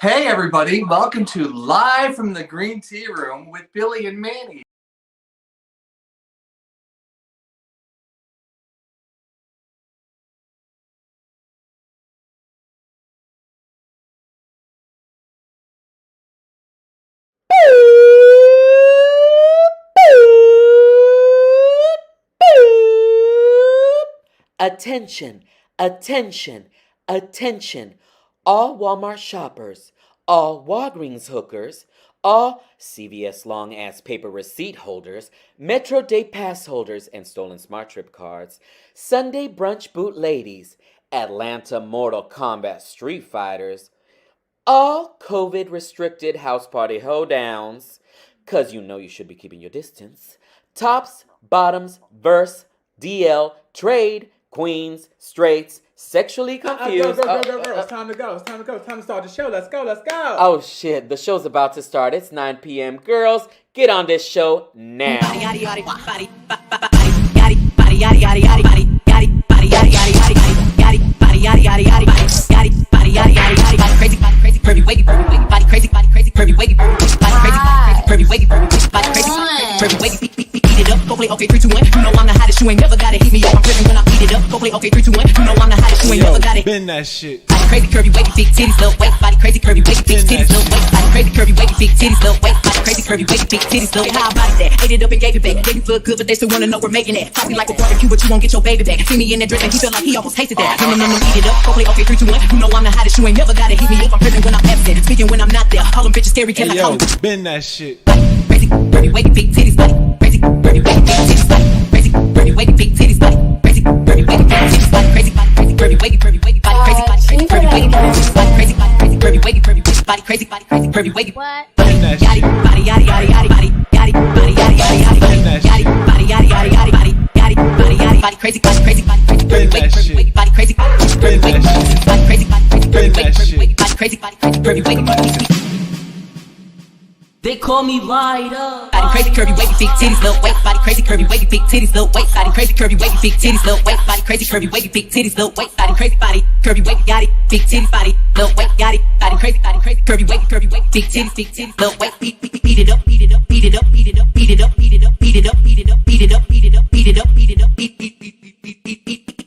Hey everybody, welcome to Live from the Green Tea Room with Billy and Manny. Attention, attention, attention. All Walmart shoppers, all Walgreens hookers, all CVS long ass paper receipt holders, Metro Day pass holders and stolen Smart Trip cards, Sunday brunch boot ladies, Atlanta Mortal Kombat Street Fighters, all COVID restricted house party hoedowns, cause you know you should be keeping your distance, tops, bottoms, verse, DL, trade, queens, straights, sexually confused. Go. It's time to go. It's time to start the show. Let's go. Oh shit, the show's about to start. It's 9 p.m. Girls, get on this show now. Okay, 3, 2, 1. You know I'm the hottest. You ain't never gotta hit me up. I'm driven when I beat it up. Go play. Okay, 3, 2, 1. You know I'm the hottest. You ain't never gotta bend that shit. Body crazy, curvy, wavy, big titties, little weight. Body crazy, curvy, wavy, big titties, little weight. Body crazy, curvy, wavy, big titties, little weight. Body crazy, curvy, wavy, big titties, little weight. How about that? Ate it up and gave it back. Gave it for good, but they still wanna know we're making it. Talk me like a barbecue, but you won't get your baby back. See me in that dress and he feel like he almost tasted that. No, eat it up. Go play. Okay, 3, 2, 1. You know I'm the hottest. You ain't never gotta hit me up. I'm present when I'm absent. Speaking when I'm not there. Call them bitches scary, can I call them? Bend that shit. Crazy, curvy, wavy, big titties, body. Crazy, curvy, wavy, big titties, body. Crazy, curvy, wavy, big titties, body. Crazy, curvy, wavy, big titties, body. Crazy, curvy, wavy, curvy, body. Crazy, curvy, wavy, body. Crazy, curvy, wavy, body. Crazy, curvy, wavy. What? Yaddy, body, yaddy, yaddy, yaddy, body. Yaddy, body, yaddy, yaddy, yaddy, body. Yaddy, body, yaddy, yaddy, yaddy, body. Yaddy, body, yaddy, body. Crazy, curvy, wavy, body. Crazy, curvy, wavy, body. Crazy, curvy, wavy, body. Crazy, curvy, wavy, body. They call me Ryder. Body crazy, curvy, wavy, big titties, little weight. Body crazy, curvy, wavy, big titties, little weight. Body crazy, curvy, wavy, big titties, little weight. Body crazy, curvy, wavy, big titties, little weight. Body crazy, body, curvy, wavy, yaddy, big titties, body, little weight, yaddy. Body crazy, curvy, wavy, big titties, little weight. Beat it up, beat it up, beat it up, beat it up, beat it up, beat it up, beat it up, beat it up, beat it up, beat it up, beat it up, beat it up,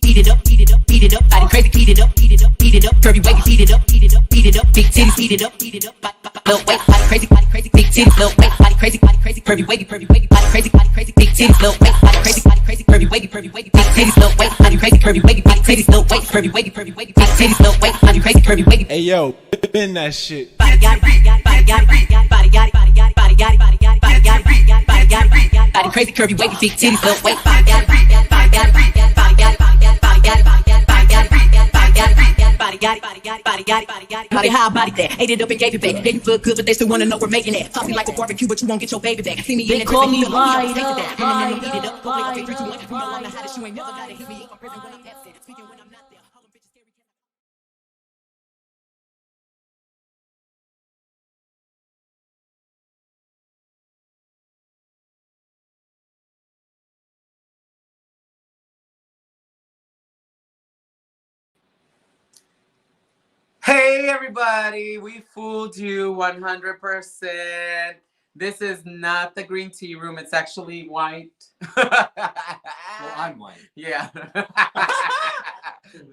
beat it up, beat it up, beat it up. Body crazy, beat it up, beat it up, beat it up. Curvy, wavy, beat it up, beat it up, beat it up. Big titties, beat it up, little weight. Body crazy, big titties, little weight. Body crazy, curvy, wavy, body crazy, big titties, little weight. Body crazy, curvy, wavy, big titties, little weight. Body crazy, curvy, wavy, big titties, little weight. Curvy, wavy, big titties, little weight. Body crazy, curvy, wavy. Hey yo, bend that shit. Body yaddy, body yaddy, body yaddy, body yaddy, body yaddy, body yaddy, body yaddy, body yaddy, body yaddy, body yaddy, body yaddy. Body crazy, curvy, wavy, big titties, little weight. Body yaddy, body yaddy, body yaddy, body yaddy, body yaddy, body yaddy, body yaddy, body yaddy, body yaddy, body yaddy, body yaddy, body yaddy, body yaddy, body yaddy. Body how I body that. Ate it up and gave it back. Gave it for good, but they still wanna know we're making it. Talk me like a barbecue, but you won't get your baby back. See me in that dress and you feel like he almost tasted that. No, eat it up. Go play. Okay, 3, 2, 1. You know I'm the hottest. You ain't never gotta hit me up. I'm present when I'm absent. Speaking when I'm not there. Call them bitches scary. Hey everybody, we fooled you 100%. This is not the Green Tea Room, it's actually white. Well, I'm white. Yeah.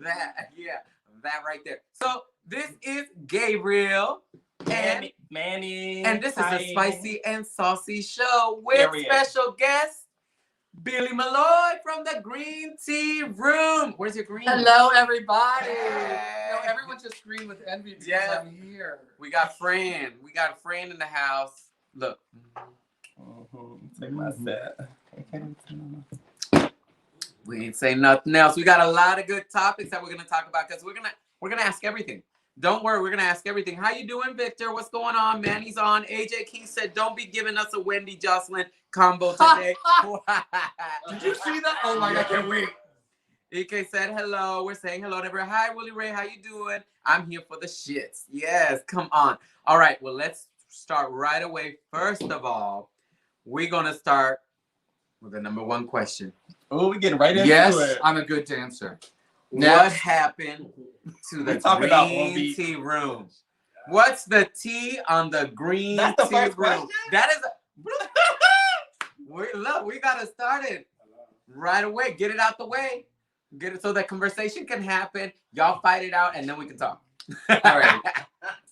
That right there. So this is Gabriel and Manny. And this is a spicy and saucy show with special guest Billy Malloy from the Green Tea Room. Where's your green? Hello, everybody. Hey. No, everyone just screamed with envy because Yeah. I'm here. We got Fran. We got a friend in the house. Look. Take my set. We ain't saying nothing else. We got a lot of good topics that we're gonna talk about because we're gonna ask everything. Don't worry, we're gonna ask everything. How you doing, Victor? What's going on? Manny's on. AJ King said, "Don't be giving us a Wendy Jocelyn combo today." Did you see that? Oh my God, I can't wait. EK said hello. We're saying hello to everyone. Hi, Willie Ray. How you doing? I'm here for the shits. Yes, come on. All right, well, let's start right away. First of all, we're gonna start with the number one question. Oh, we getting right into Yes, it. I'm a good dancer. What Next. happened to the Talk about Green one beat. Tea Room? What's the tea on the green That's the tea first room? question? That is. Look, we gotta start it right away. Get it out the way. Get it so that conversation can happen. Y'all fight it out, and then we can talk. All right.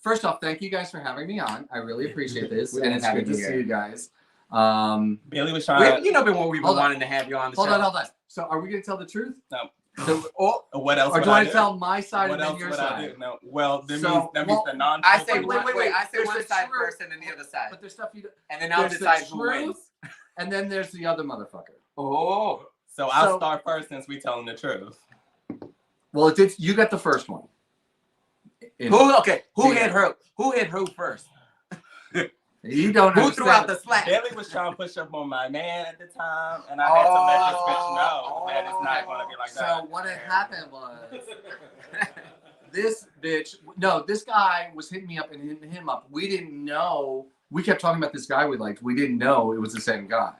First off, thank you guys for having me on. I really appreciate this, and it's good to see you guys. Bailey was trying. Been we've been wanting to have you on the show. Hold on. So, are we gonna tell the truth? No. So, what else? Or do you I want to tell my side what and then else your would side? I do? No. Well, that means the non. I say wait. I say There's one the side truth, first and then the other side. But there's stuff you do. And then I'll There's decide the who wins. truth, and then there's the other motherfucker. Oh. So I'll start first since we telling the truth. Well, you got the first one. Who hit her? Who hit who first? You don't know. Who threw out the slack? Bailey was trying to push up on my man at the time, and I had to let this bitch know that it's not going to be like that. So what had happened was this bitch. No, this guy was hitting me up and hitting him up. We didn't know. We kept talking about this guy we liked. We didn't know it was the same guy.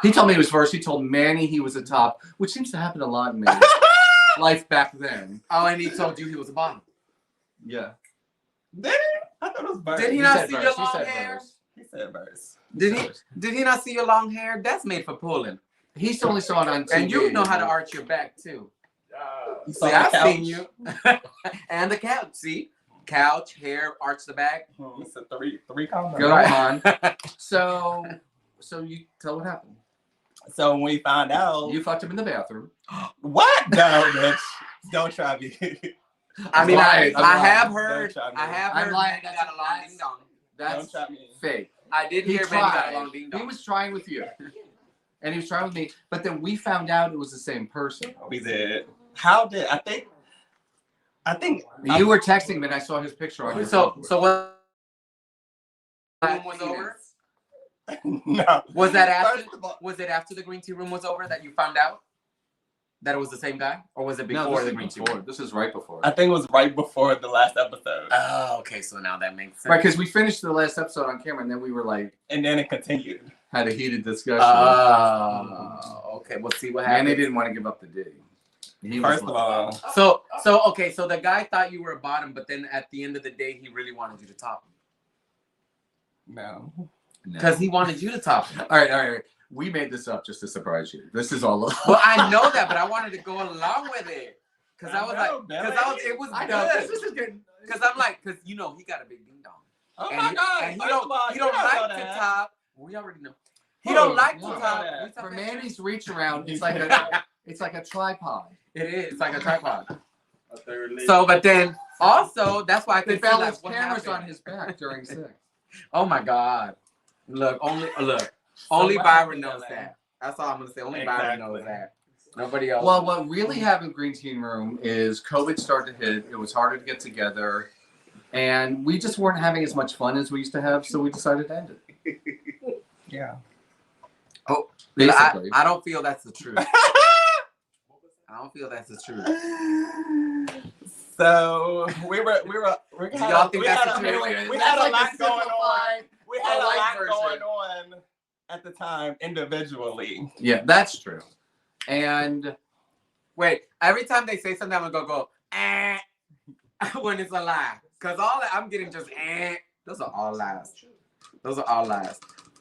He told me he was first. He told Manny he was a top, which seems to happen a lot in Manny's life back then. Oh, and he told you he was a bottom. Yeah. Did he? I thought it was verse. Did he not see your long hair? He said verse. Did he not see your long hair? That's made for pulling. He only saw it on TV. And you know how to arch your back too. See, I've seen you. And the couch. See, couch, hair, arch the back. It's a three combo. Go on. So you tell what happened. So when we found out, you fucked him in the bathroom. What? No, bitch. Don't try me. I mean, I have heard. I'm lying. That's got a long ding dong. That's fake. I did hear Manny got a long ding dong. He was trying with you, and he was trying with me. But then we found out it was the same person. We did. How did I think you were texting me, and I saw his picture on your phone. So what? Room was over. No. Was that after? Was it after the green tea room was over that you found out that it was the same guy, or was it before the green tea room? This is right before. I think it was right before the last episode. Oh, okay. So now that makes sense. Right, because we finished the last episode on camera, and then we were like, and then it continued. Had a heated discussion. Oh, okay. We'll see what happened. And they didn't want to give up the dig. First of all. So okay. So the guy thought you were a bottom, but then at the end of the day, he really wanted you to top him. No. Because he wanted you to top him. All right. We made this up just to surprise you. This is all. Well, I know that, but I wanted to go along with it. Because I was it was good. This is good. Because I'm like, because he got a big ding dong. Oh my God. And he don't like to top. We already know. He don't like to top. For Manny's reach around, it's like a tripod. It is. It's like a tripod. So, but then also, that's why I could balance cameras on his back during sex. Oh my God. Only Byron knows that. That's all I'm gonna say. Only Byron knows that. Nobody else. Well, what really happened in Green Tea Room is COVID started to hit. It was harder to get together, and we just weren't having as much fun as we used to have. So we decided to end it. Yeah. Oh, basically, I don't feel that's the truth. I don't feel that's the truth. So we had a lot going on. We had a lot going on at the time individually. Yeah, that's true. And wait, every time they say something, I'm gonna go when it's a lie. Cause all that I'm getting just those are all lies.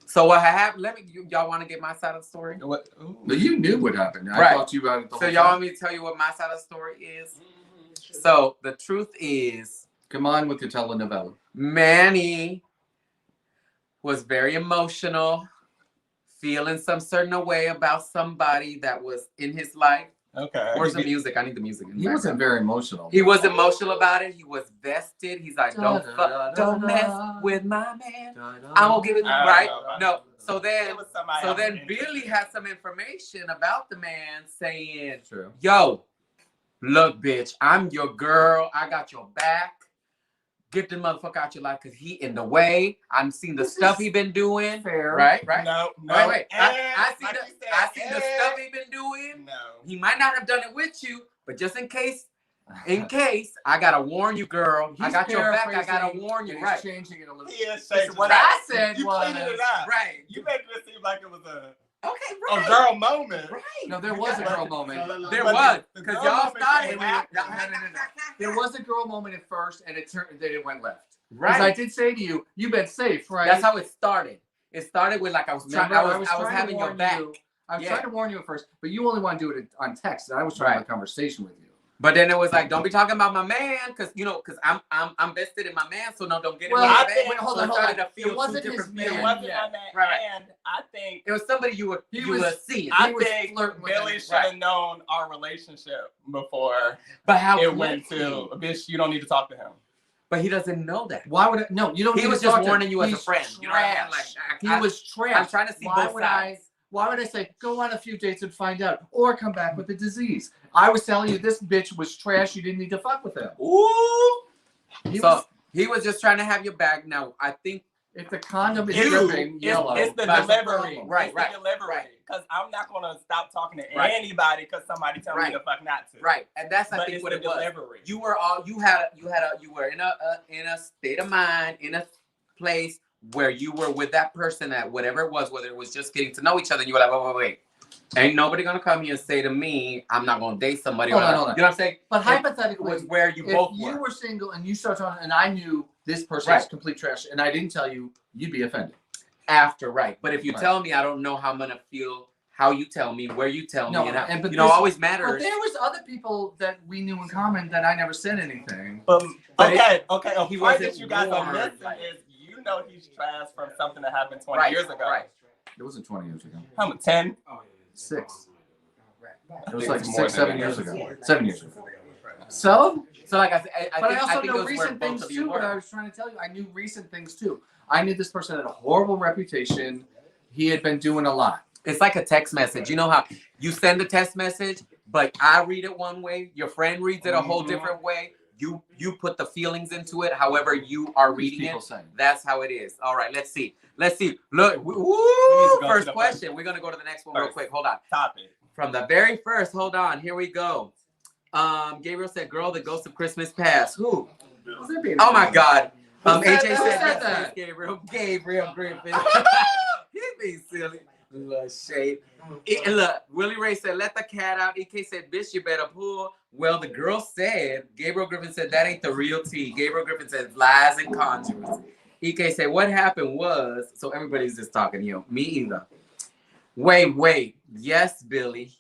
So what happened? Y'all want to get my side of the story? What? No, you knew what happened. I talked to you about it. So y'all want me to tell you what my side of the story is? So the truth is, come on with your telenovela. Manny was very emotional, feeling some certain way about somebody that was in his life. Okay. Where's the music? I need the music. He wasn't very emotional. He was emotional about it. He was vested. He's like, don't mess with my man. I won't give it right. No. So then Billy had some information about the man saying, yo, look, bitch, I'm your girl. I got your back. Get the motherfucker out your life because he in the way. I'm seeing the stuff he been doing. Fair. Right? No. Wait. I see the stuff he been doing. No. He might not have done it with you, but just in case, I gotta warn you, girl. I got your back. I gotta warn you. Right. Changing it a little. What I said you was cleaned it up. Right. You made it seem like it was a Okay, A right. girl moment. Right. No, there was a girl moment. There But was, the because girl y'all moment started. came No. There was a girl moment at first, and it went left. Because I Right. did say to you, you've been safe, right? That's how it started. It started with like I was trying. Remember, I was trying to having your warn back. you. I was Yeah. trying to warn you at first, but you only want to do it on text, and I was trying to have a conversation with you. But then it was like, don't be talking about my man, because I'm vested in my man, so no, don't get it. Well, with I my think- man. hold So on, it hold started on. to feel It wasn't two his different man. It feelings. wasn't Yeah. my man. Right. And I think It was somebody you were seeing. I was think flirting with Billy him. should have known our relationship before But how it could went he? to bitch. You don't need to talk to him. But he doesn't know that. Why would it? No, you don't. He need was to just talk to warning him. you as a He's friend. You know what I mean? trash. Like, He I- was trash. I'm trying to see Why both would sides. Why would I say go on a few dates and find out, or come back with the disease? I was telling you this bitch was trash. You didn't need to fuck with him. Ooh. He He was just trying to have your back. Now I think if the condom is You- dripping yellow, It's the that's a delivery. problem. Right, It's right, the delivery. right. Because I'm not gonna stop talking to Right. anybody because somebody tell Right. me the fuck not to. right, and that's I But think it's what the it was. delivery. You were in a state of mind, in a place where you were with that person that whatever it was, whether it was just getting to know each other, and you were like, wait. Ain't nobody gonna come here and say to me, I'm not gonna date somebody. Hold on, or hold on. You know what I'm saying? But It hypothetically, was where you if both you were. were single and you start talking, and I knew this person is Right. complete trash, and I didn't tell you, you'd be offended. After, right. But if you Right. tell me, I don't know how I'm gonna feel, how you tell me, where you tell No, me, and how, and but you know, this- always But matters. there was other people that we knew in common that I never said anything. But But okay. A he part wasn't that you guys are warned, missing like- is you know he's trash from something that happened 20 Right, years ago. right. It wasn't 20 years ago. How much? 10? 6. I It was think like it's more 6, than 7 that. years ago. 7 years ago. So, So like I said, I but think, I also think it know was where recent both things of you too. What I were. was trying to tell you, I knew recent things too. I knew this person had a horrible reputation. He had been doing a lot. It's like a text message. You know how you send a text message, but I read it one way, your friend reads it a whole different way. You put the feelings into it, however you are reading People it. saying. That's how it is. All right, let's see. Look, We need woo, to go first to the question. We're gonna go to the next one real First. quick. Hold on. Topic. From the very first, hold on. Here we go. Gabriel said, "Girl, the ghost of Christmas past." Who? Oh my God. Who said AJ that? said, Who said yes, that? yes, Gabriel Griffin. He's being silly. Little shade. And look, Willie Ray said, "Let the cat out." EK said, "Bitch, you better pull." Well, the girl said, Gabriel Griffin said, "That ain't the real tea." Gabriel Griffin said, "Lies and conjures." EK said, "What happened was," so everybody's just talking to you. Me either. Wait. Yes, Billy.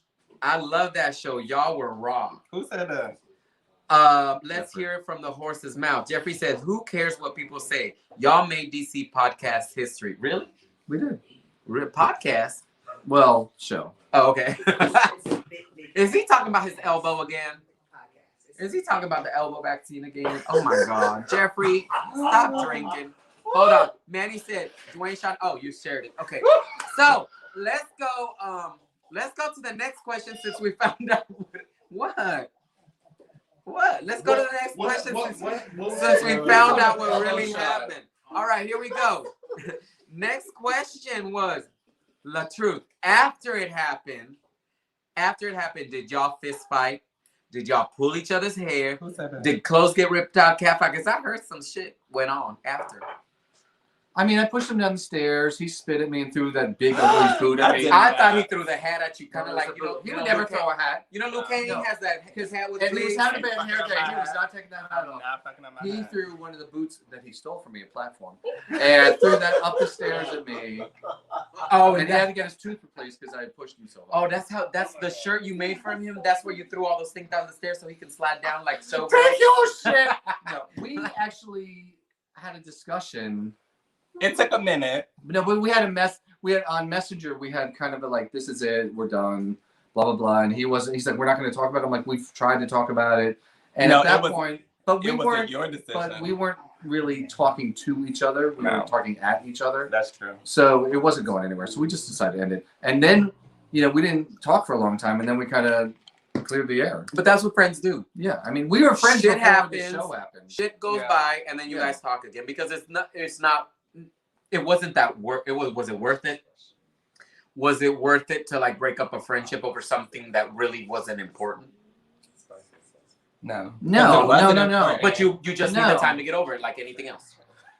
I love that show. Y'all were raw. Who said that? Let's hear it from the horse's mouth. Jeffrey says, "Who cares what people say? Y'all made DC podcast history." Really? We did. Podcast? Well, show. Oh, okay. Is he talking about his elbow again? Is he talking about the elbow vaccine again? Oh my God, Jeffrey, stop drinking. Hold on. Manny said, "Dwayne shot." Oh, you shared it. Okay. So let's go. Let's go to the next question since we found out what. What? Let's go to the next question since we found out what really happened. All right, here we go. Next question was La Truth. After it happened, did y'all fist fight? Did y'all pull each other's hair? Who said that? Did clothes get ripped out, cat fight? Because I heard some shit went on after. I mean, I pushed him down the stairs. He spit at me and threw that big ugly boot at me. I thought he threw the hat at you, kind of like, He would never throw a hat. You know, Luke Kane No. has that, his hat was And he was big. having a bad hair day. He was not taking that hat I'm off. not fucking up my He hat. threw one of the boots that he stole from me, a platform, and threw that up the stairs at me. Oh, And he had to get his tooth replaced because I had pushed him so hard. Oh, that's the shirt you made from him? That's where you threw all those things down the stairs so he can slide down like so. Thank you, shit. No, we actually had a discussion. It took a minute. No, but we had on Messenger, we had kind of a like, this is it, we're done, blah, blah, blah. And he's like, we're not going to talk about it. I'm like, we've tried to talk about it. And No, at that it was- point, but It wasn't your decision. but we weren't really talking to each other. We No. were talking at each other. That's true. So it wasn't going anywhere. So we just decided to end it. And then, we didn't talk for a long time. And then we kind of cleared the air. But that's what friends do. Yeah. I mean, we were friends Shit before happens. the show happened. Shit goes Yeah. by, and then you Yeah. guys talk again because it wasn't that worth. Was it worth it? Was it worth it to like break up a friendship over something that really wasn't important? No. No. It wasn't important. But you just need No. the time to get over it, like anything else.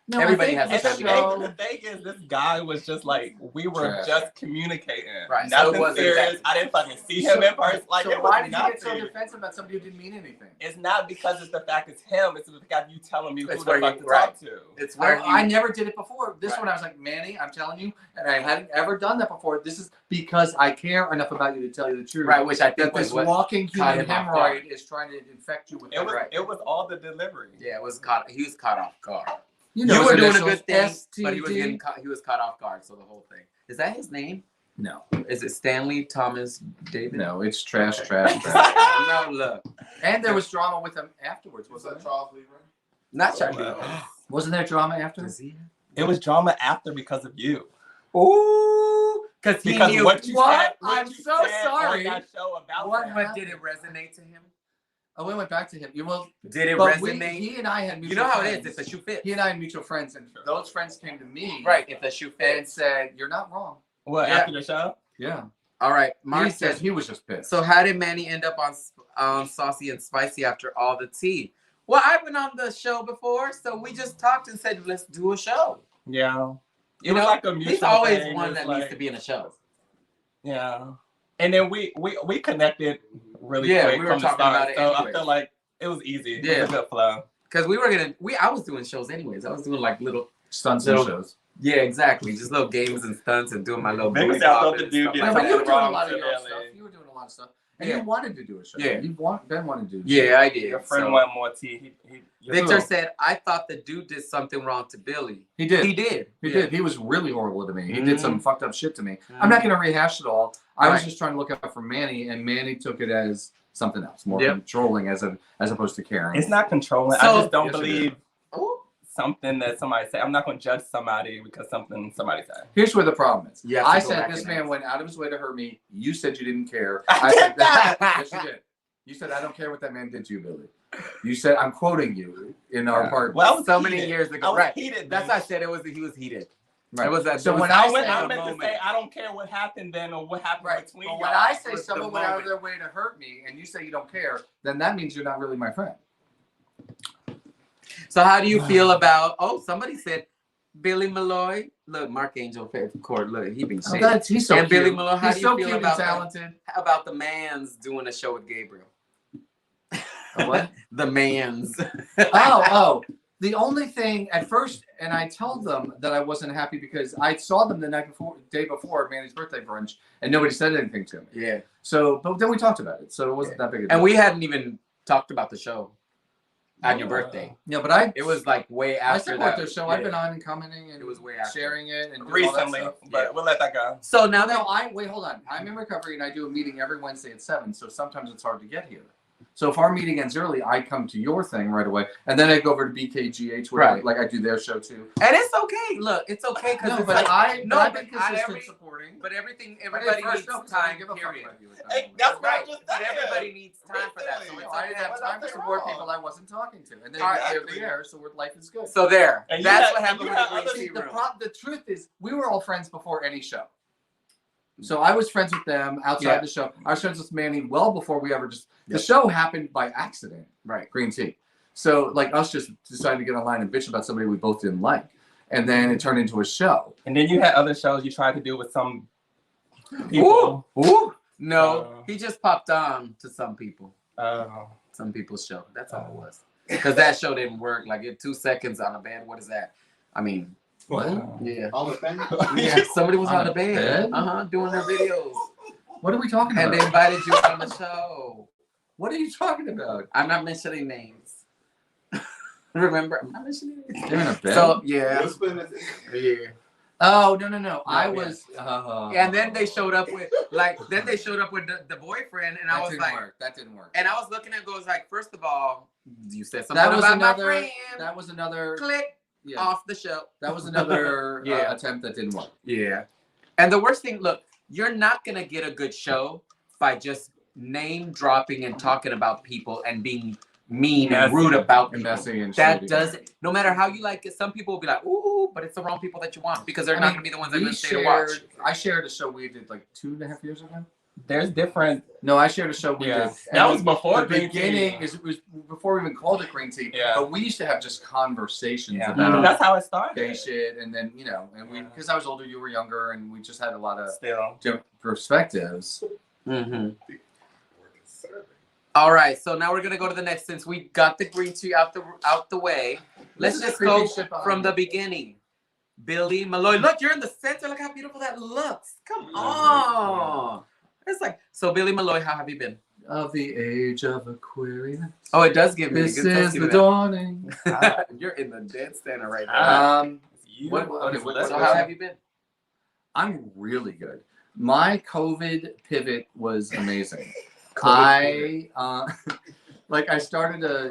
No, I Everybody think has And a the the show. thing, the thing is, this guy was just like, we were Trash. just communicating. Right, so it Nothing wasn't serious. that- I didn't fucking see him in person. Like, so it why was did you get so nothing. defensive about somebody who didn't mean anything? It's not because it's the fact it's him. It's the fact you telling me who It's the where fuck you- to right. talk to. It's where I you, never did it before. This Right. one, I was like, Manny, I'm telling you, and I hadn't ever done that before. This is because I care enough about you to tell you the truth. right, which I think That was this what walking caught human him off guard. hemorrhoid is trying to infect you with It was, Right. it was all the delivery. Yeah, it was caught. He was caught off guard. You You were his doing a initials, good thing, but STD. he was caught off guard. So the whole thing is that his name? No, Is it Stanley Thomas David? no, it's trash, Okay. trash, trash. No, look, And there was drama with him afterwards, wasn't there? Charles Lee Ray? not Charlie. Wow. Wasn't there drama after? Does he? It was drama after because of you. Ooh, because he Because knew. what you What? said, what I'm you so said sorry. on that show about What that. But did it resonate to him? Oh, we went back to him. You will. Did it But resonate? he and I had You mutual know how friends. it is if the shoe fits. He and I had mutual friends, and those friends came to me, Right, if the shoe and fits. said, "You're not wrong." What, Yeah. after the show? Yeah. All right, He Mark said says. he was just pissed. So how did Manny end up on Saucy and Spicy after all the tea? Well, I've been on the show before, so we just talked and said, let's do a show. Yeah. It You was know, like a mutual he's always thing. one It's that like, needs to be in a show. Yeah. And then we connected really Yeah, quick we were from the talking start. about it So anyways. I feel like it was easy. It Yeah. was a good flow. Because I was doing shows anyways. I was doing like little, Stunts and and shows. shows. yeah, exactly. Just little games and stunts and doing my little Maybe booty that's what popping the and dude stuff did. like No, but that. you were doing a wrong lot of to your own Ellie. stuff. You were doing a lot of stuff, and Yeah. you wanted to do a show. Yeah. Ben wanted to do. A Yeah, show. I did. Your friend So- wanted more tea. Victor said, I thought the dude did something wrong to Billy. He did. He did. He Yeah. did. He was really horrible to me. He did some fucked up shit to me. I'm Mhm. not going to rehash it all. I was Right. just trying to look out for Manny, and Manny took it as something else, more Yep. controlling as opposed to caring. It's not controlling. So- I just don't Yes, it believe Ooh. something that somebody said. I'm not going to judge somebody because something somebody said. Here's where the problem is. You have to I go said back this and man ask. went out of his way to hurt me. You said you didn't care. I I did said not. Yes, you did. You said I don't care what that man did to you, Billy. You said I'm quoting you in our part. Well, I was So heated. many years ago. I was right. heated. That's bitch. why I said he was heated. Right. It was that. So it was when that I I, went, said I the meant to moment. say I don't care what happened then or what happened Right. between But y'all. when I say was the someone went out of moment. their way to hurt me, and you say you don't care, then that means you're not really my friend. So how do you feel about? Oh, somebody said Billy Malloy. Look, Mark Angel Court. Look, he been Oh, shady. he's so And cute. Billy Malone, how He's do you so feel cute about and that? talented. How about the Mans doing a show with Gabriel? A what? The Mans. Oh. The only thing at first, and I told them that I wasn't happy because I saw them the day before Manny's birthday brunch, and nobody said anything to me. Yeah. So, but then we talked about it, so it wasn't that big a deal. And we hadn't even talked about the show on your birthday. Yeah, but It was like way I after support that. their show. Yeah. I've been on and commenting and It was way after. sharing it and doing all that recently, stuff. but Yeah. we'll let that go. So now No, that wait, hold on. I'm in recovery and I do a meeting every Wednesday at 7, so sometimes it's hard to get here. So if our meeting ends early, I come to your thing right away, and then I go over to BKGH, where Right. like I do their show too. and it's okay. Look, it's okay because No, it's but like, I've but been not consistent supporting. But everything, I didn't everybody first needs know 'cause I didn't time. give a fuck Period. about you at that Hey, moment. that's what Right. I just But said. everybody needs time for that. So Recently. it's No, I didn't have Well, time to nothing support wrong. people I wasn't talking to, and they All right. cleared the air, so life is good. So there. And you That's had- what and happened you with had the other- Green Tea Room. The truth is, we were all friends before any show. So I was friends with them outside Yeah. the show. I was friends with Manny well before we ever just. The Yep. show happened by accident. Right. Green tea. So like us just decided to get online and bitch about somebody we both didn't like, and then it turned into a show. And then you had other shows you tried to do with some Ooh, people. ooh. No, Uh, he just popped on to some people. Oh. Some people's show. That's all it was. Because that show didn't work. Like in 2 seconds on a bed. What is that? I mean, What? yeah. On the thing? Yeah, somebody was On on a the bed. bed? Doing their videos. What are we talking And about? they invited you on the show. What are you talking about? I'm not mentioning names. Remember? I'm not mentioning names. They're in a bed. So, yeah. Whispering at the- Yeah. Oh no! I yeah. was. And then they showed up with, the boyfriend, and I That was didn't like, work. That didn't work. and I was looking at goes like, first of all, you said something That was about another. my friend. That was another. Click Yeah. off the show. That was another Yeah. attempt that didn't work. Yeah. And the worst thing, look, you're not gonna get a good show by just name dropping and talking about people and being mean and rude about people. Investing in That shit. doesn't. No matter how you like it, some people will be like, "Ooh," but it's the wrong people that you want because they're I not mean, gonna be the ones that are we gonna stay to watch. I shared a show we did like 2.5 years ago. There's different. No, I shared a show we Yeah. did. That was before the green tea. beginning. It was before we even called it green tea. Yeah. But we used to have just conversations Yeah. about That's how it started. gay shit, and then and we because I was older, you were younger, and we just had a lot of Still. different perspectives. Mm-hmm. All right, so now we're gonna go to the next. Since we got the green tea out the way, let's This is just creepy go shit behind from me. the beginning. Billy Malloy, look, you're in the center. Look how beautiful that looks. Come on. It's like so. Billy Malloy, how have you been? Of the age of Aquarius. Oh, it does give me. This it does is give the me dawning. that. You're in the dead center right now. So how have you been? I'm really good. My COVID pivot was amazing. COVID I started a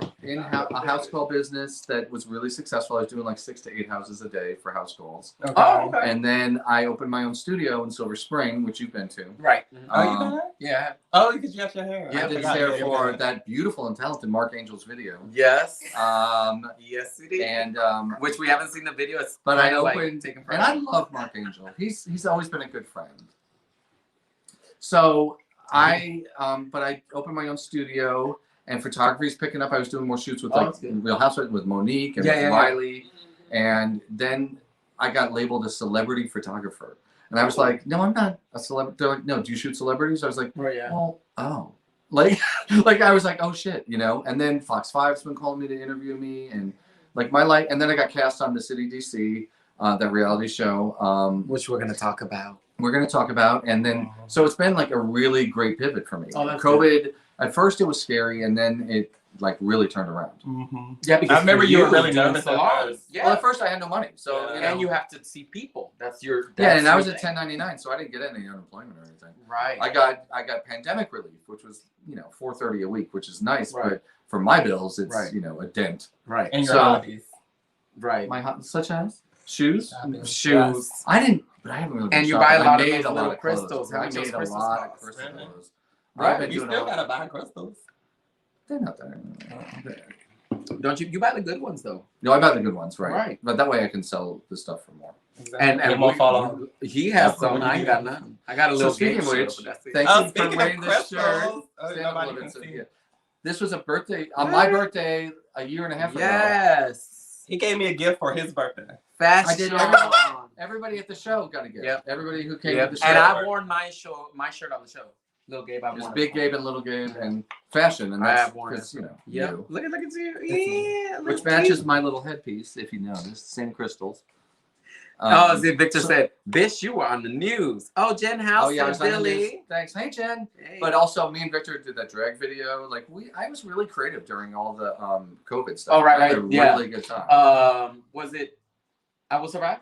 house call business that was really successful. I was doing like 6 to 8 houses a day for house calls. Okay. Oh, okay. And then I opened my own studio in Silver Spring, which you've been to. Right. Oh, you done that? Yeah. Oh, because you got your hair. I I did forgot hair you for did that beautiful and talented Mark Angel's video. Yes. Yes, we did. and which we haven't seen the video. It's but I kinda, opened, taken and I love Mark Angel. He's always been a good friend. So I opened my own studio, and photography's picking up. I was doing more shoots with Real Housewives with Monique and with Riley, and then I got labeled a celebrity photographer, and I was like, no, I'm not a celebrity. They're like, no, do you shoot celebrities? I was like, well, oh. Like I was like, oh shit, And then Fox 5's been calling me to interview me, and like my life. And then I got cast on The City DC, that reality show, which we're gonna talk about. We're gonna talk about, and then so it's been like a really great pivot for me. Oh, that's COVID. Good. At first, it was scary, and then it like really turned around. Mm-hmm. Yeah, because I remember you were really doing nervous at salons. first. Yeah. Well, at first I had no money, so and you have to see people. That's your and I was your at thing. 1099, so I didn't get any unemployment or anything. Right. I got pandemic relief, which was $430 a week, which is nice, Right. but for my bills, it's Right. a dent. Right. And your So- hobbies. Right. Such as shoes. Shoes. Yes. I didn't, but I haven't really. Been And you shopping. buy a lot I of made those a little lot of crystals. clothes. How I much those made a crystals lot of cost? crystal Really? clothes. I've Right. been You doing still a- gotta buy crystals. They're not there. Don't you? You buy the good ones though. No, I buy the good ones, right? Right. But that way I can sell the stuff for more. And it won't fall off. He has That's some. what I you ain't do. got none. I got a little Speaking game of shirt, which, but that's it. thank Oh, you for speaking wearing of this shirt. crystals, Stand up a nobody little bit can so see you get- it. This was a birthday on my birthday a year and a half ago. Yes. He gave me a gift for his birthday. Fashion. I did everybody at the show got a gift. Yep. Everybody who came Yep. to the show. And I've worn my shirt on the show. Little Gabe, I've There's worn Big it. Gabe and Little Gabe and fashion, and I that's have worn because Yeah. you. Look at you. Yeah. Which look matches cute. my little headpiece, if you notice. Same crystals. Oh, see, Victor said, "Bitch, you were on the news." Oh, Jen House. Oh yeah, I was on the news. Billy. Thanks. Hey Jen. Hey. But also, me and Victor did that drag video. Like I was really creative during all the COVID stuff. Oh, right, I had a right, yeah. really good time. Was it I Will Survive?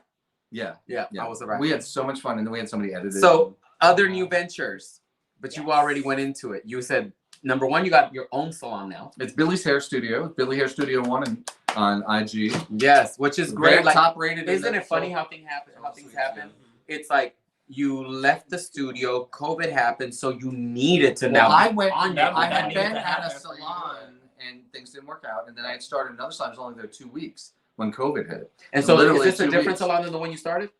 Yeah. Yeah, I Will Survive. We had so much fun, and then we had somebody edit it. So, other new ventures, but you already went into it. You said, number one, you got your own salon now. It's Billy's Hair Studio. Billy Hair Studio 1 on IG. Yes, which is great. Very Like, top rated. isn't it funny how things happen? It's like you left the studio, COVID happened, so you needed to now. I went. on that I would had need been to at a happen for you. salon, and things didn't work out. And then I had started another salon. I was only there 2 weeks when COVID hit. And so, literally is this a 2 different weeks. salon than the one you started?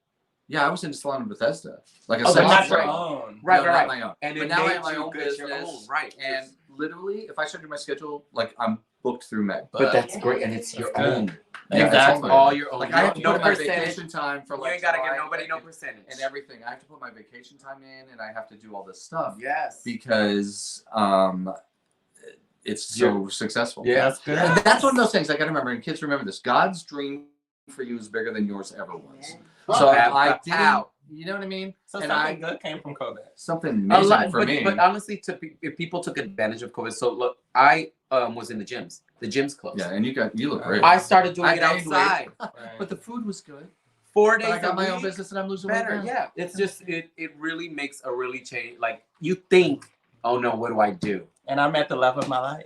Yeah, I was in a salon in Bethesda, like a Oh, sex that's shop. right. own. Right, No, right, not right. my own. And But it now I made have my you own good, your business, own, right? And literally, if I showed you my schedule, like I'm booked through May. But that's great, and it's your That's good. own. Yeah, Exactly. it's All your own. Like I have to no put my percentage. vacation time for You like ain't gotta July give nobody no and- percentage. and everything. I have to put my vacation time in, and I have to do all this stuff Yes. because it's so successful. Yeah. That's good. And that's one of those things I got to remember, and kids remember this. God's dream for you is bigger than yours ever was. So I didn't, you know what I mean? So And something good came from COVID. something A amazing lot, for me. but honestly, if people took advantage of COVID, so look, I was in the gyms. The gyms closed. Yeah, and you look great. I started doing I it gained weight. outside. But the food was good. 4 But days I got a my own week, business, and I'm losing weight. better. now. Yeah, it's just it really makes a really change. Like you think, oh no, what do I do? And I'm at the level of my life.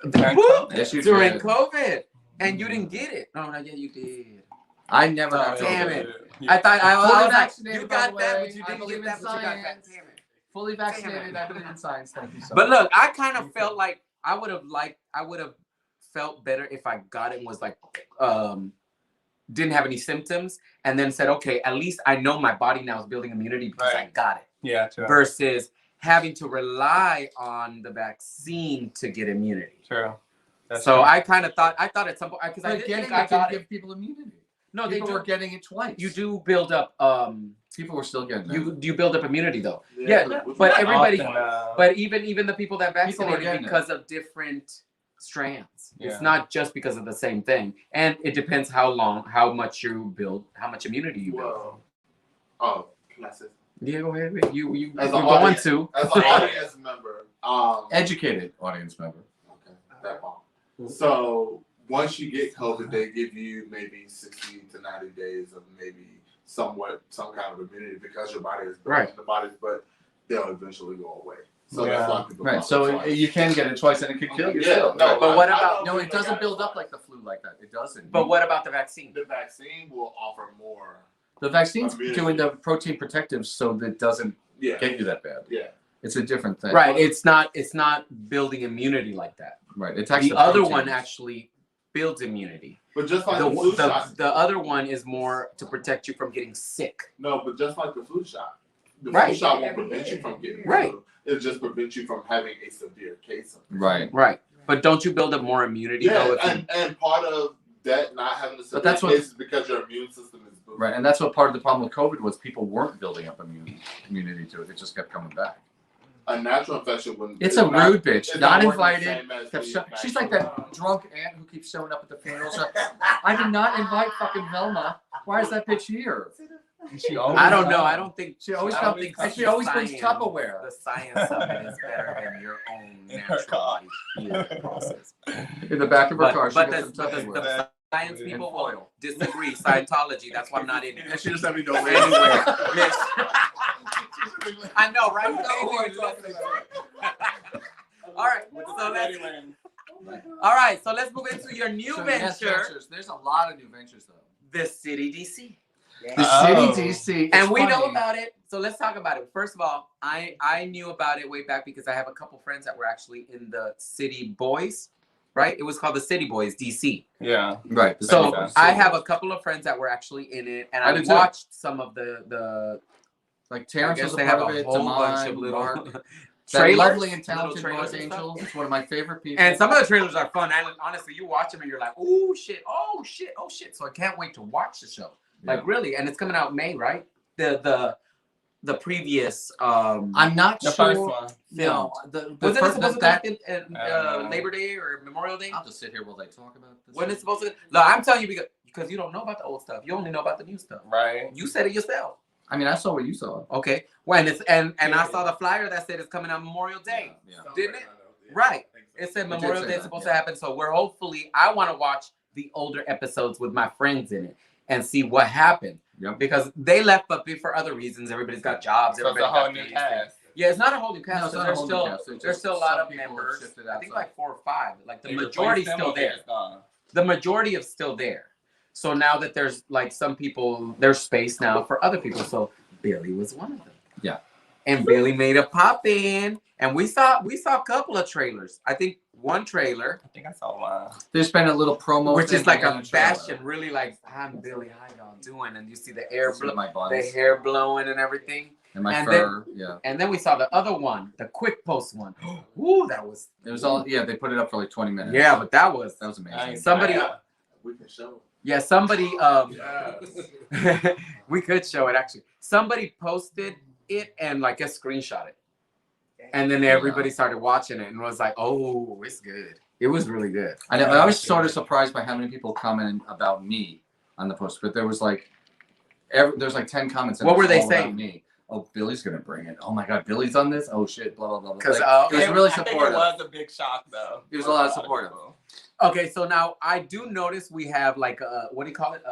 Woo! Yes, you During did. COVID, and you didn't get it. No, yeah, you did. I never Oh, got damn COVID. it. I thought I Fully was like, vaccinated, you by got the that, way. but you I didn't believe get that, in but you got that. science. Damn it. Fully vaccinated. I believe in science. Thank you so But much. look, I kind of felt like I would have felt better if I got it and was like didn't have any symptoms and then said, okay, at least I know my body now is building immunity because I Right. got it. Yeah, true. Versus having to rely on the vaccine to get immunity. True. That's So true. I thought at some point, because I But didn't again, think it I didn't got it. give people immunity. No, People they were do. getting it twice. You do build up. People were still getting it. You build up immunity though. Yeah, Yeah, which but was everybody. Often, But even the people that People were vaccinated getting because of different strands. Yeah. It's not just because of the same thing, and it depends how much you build, how much immunity you build. Well, oh, can I say something? Yeah, go ahead. You As you're an going audience- to. As an audience member, Educated audience member. okay, that part. So once you get COVID, they give you maybe 60 to 90 days of maybe some kind of immunity because your body is building antibodies, but they'll eventually go away. So that's why people Right. got it So twice. you can get it twice, and it could kill you. Yeah, still. no, But what about- No, it doesn't build up like the flu like that. It doesn't. But what about the vaccine? The vaccine will offer more. The vaccine's Immunity. doing the protein protectives so that it doesn't Yeah, get you that bad. yeah. It's a different thing. Right. It's not building immunity like that. Right. It attacks The other proteins. one actually builds immunity. But just like the flu shot. The other one is more to protect you from getting sick. No, but just like the flu shot. The Right. flu shot won't prevent you from getting Right. flu. It'll just prevent you from having a severe case of it. Right. Right. But don't you build up more immunity Yeah, though? If you, and part of that not having a severe that's what- case is because your immune system is boosted. Right. And that's what part of the problem with COVID was. People weren't building up immunity to it. It just kept coming back. A natural infection wouldn't. It's a rude bitch. it's Not working the invited. same as Kept the show- She's like that drunk aunt who keeps showing up at the funerals. I did not invite fucking Velma. Why is that bitch here? She always I don't know. I don't think She always I comes. don't think And she the always brings science- Tupperware. The science of it is better than your own natural body healing process. In the back of her But, car, she but got the, some but the, Tupperware. the science people will disagree. Scientology. That's why I'm not in And it. she doesn't have any domain Anywhere. anywhere. I know, right? All right. All right. So let's move into your new So, yes, venture, ventures. There's a lot of new ventures though. the City DC. The Oh. City DC. And is we know funny. about it. So let's talk about it. First of all, I knew about it way back because I have a couple friends that were actually in the City Boys, right? It was called the City Boys DC. Yeah. Right. So Okay. I have a couple of friends that were actually in it, and I I do too. watched some of the like I Terrence guess was a they part have of a it. whole bunch Tamai, of little Mark. That trailers, lovely and little talented trailers Mark and Angel. stuff. It's one of my favorite people. And some of the trailers are fun. And honestly, you watch them and you're like, oh shit, oh shit, oh shit. So I can't wait to watch the show. Like really, and it's coming out May, right? The previous I'm not The sure. first one. No, wasn't it first- supposed to come that, out in Labor Day or Memorial Day? I'll just sit here while they talk about this. When it's supposed to? No, I'm telling you because you don't know about the old stuff. You only know about the new stuff. Right. You said it yourself. I mean, I saw what you saw. Okay. When it's and I saw the flyer that said it's coming out Memorial Day. Yeah. Didn't it? Right. It said It did Memorial say Day is that, supposed yeah. to happen. So we're hopefully I want to watch the older episodes with my friends in it and see what happened. Yep. Because they left but for other reasons. Everybody's got jobs. So it's a everybody's whole got new things. cast. Yeah, it's not a whole new cast. No, it's so not a there's whole new still cast. It's there's just still a lot some of people members. shifted I think outside. like 4 or 5. Like the They majority's replaced them still or they there. just gone? The majority is still there. So now that there's like some people, there's space now for other people. So Billy was one of them. Yeah. And Billy made a pop in, and we saw a couple of trailers. I think one trailer, I think I saw one. There's been a little promo, which thing is like on a the trailer. fashion, really like I'm Billy, how y'all doing? And you see the This is my buns the hair blowing and everything. and my and fur. Yeah, And then we saw the other one, the quick post one. Ooh, that was it was all. Yeah, they put it up for like 20 minutes. yeah, but that was that was amazing. Nice. somebody. We can show. Yeah, somebody. Yes. We could show it actually. Somebody posted it and like just screenshot it, and then everybody started watching it and was like, "Oh, it's good." It was really good. I know. I was sort of surprised by how many people commented about me on the post, but there was like, there's like 10 comments. And What it was were they all about saying? Me. Oh, Billy's gonna bring it. Oh my God, Billy's on this. Oh shit, blah blah blah. blah. 'Cause, Like, it was really I think supportive. it was a big shock though. It was a lot of supportive. Okay, so now I do notice we have like what do you call it?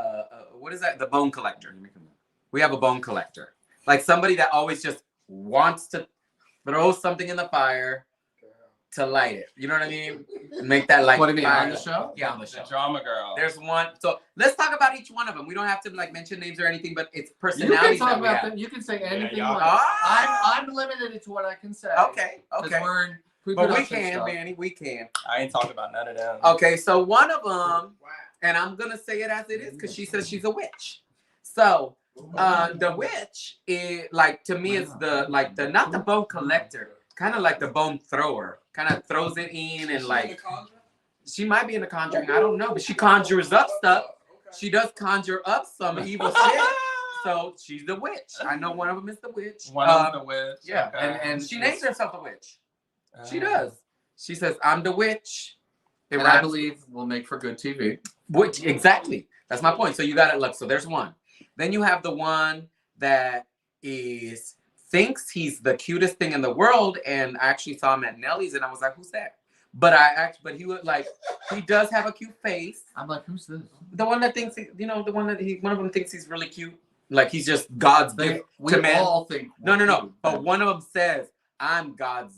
What is that? The bone collector. We have a bone collector, like somebody that always just wants to throw something in the fire to light it. You know what I mean? Make that like What do you mean, fire. on the show? Yeah, on the show. The drama girl. There's one. So let's talk about each one of them. We don't have to like mention names or anything, but it's You can personalities talk that we about have. them. You can say anything. y'all- you want. Ah! I'm limited to what I can say. Okay, 'cause okay. We're in But we pre-production can, stuff. Manny. We can. I ain't talking about none of them. Okay, so one of them, and I'm gonna say it as it is because she says she's a witch. So The witch is like, to me, is the not the bone collector, kind of like the bone thrower. Kind of throws it in and like. She might be in the Conjuring. I don't know, but she conjures up stuff. She does conjure up some evil shit. So she's the witch. I know one of them is the witch. One of them the witch. Yeah, okay. and she names herself the witch. She does. She says, "I'm the witch." And I believe will make for good TV. Which exactly. That's my point. So you got it. Look. So there's one. Then you have the one that thinks he's the cutest thing in the world, and I actually saw him at Nellie's, and I was like, "Who's that?" But he would like, he does have a cute face. I'm like, who's this? The one that thinks, the one that one of them thinks he's really cute. Like he's just God's gift to men. We all think. No. But one of them says, I'm God's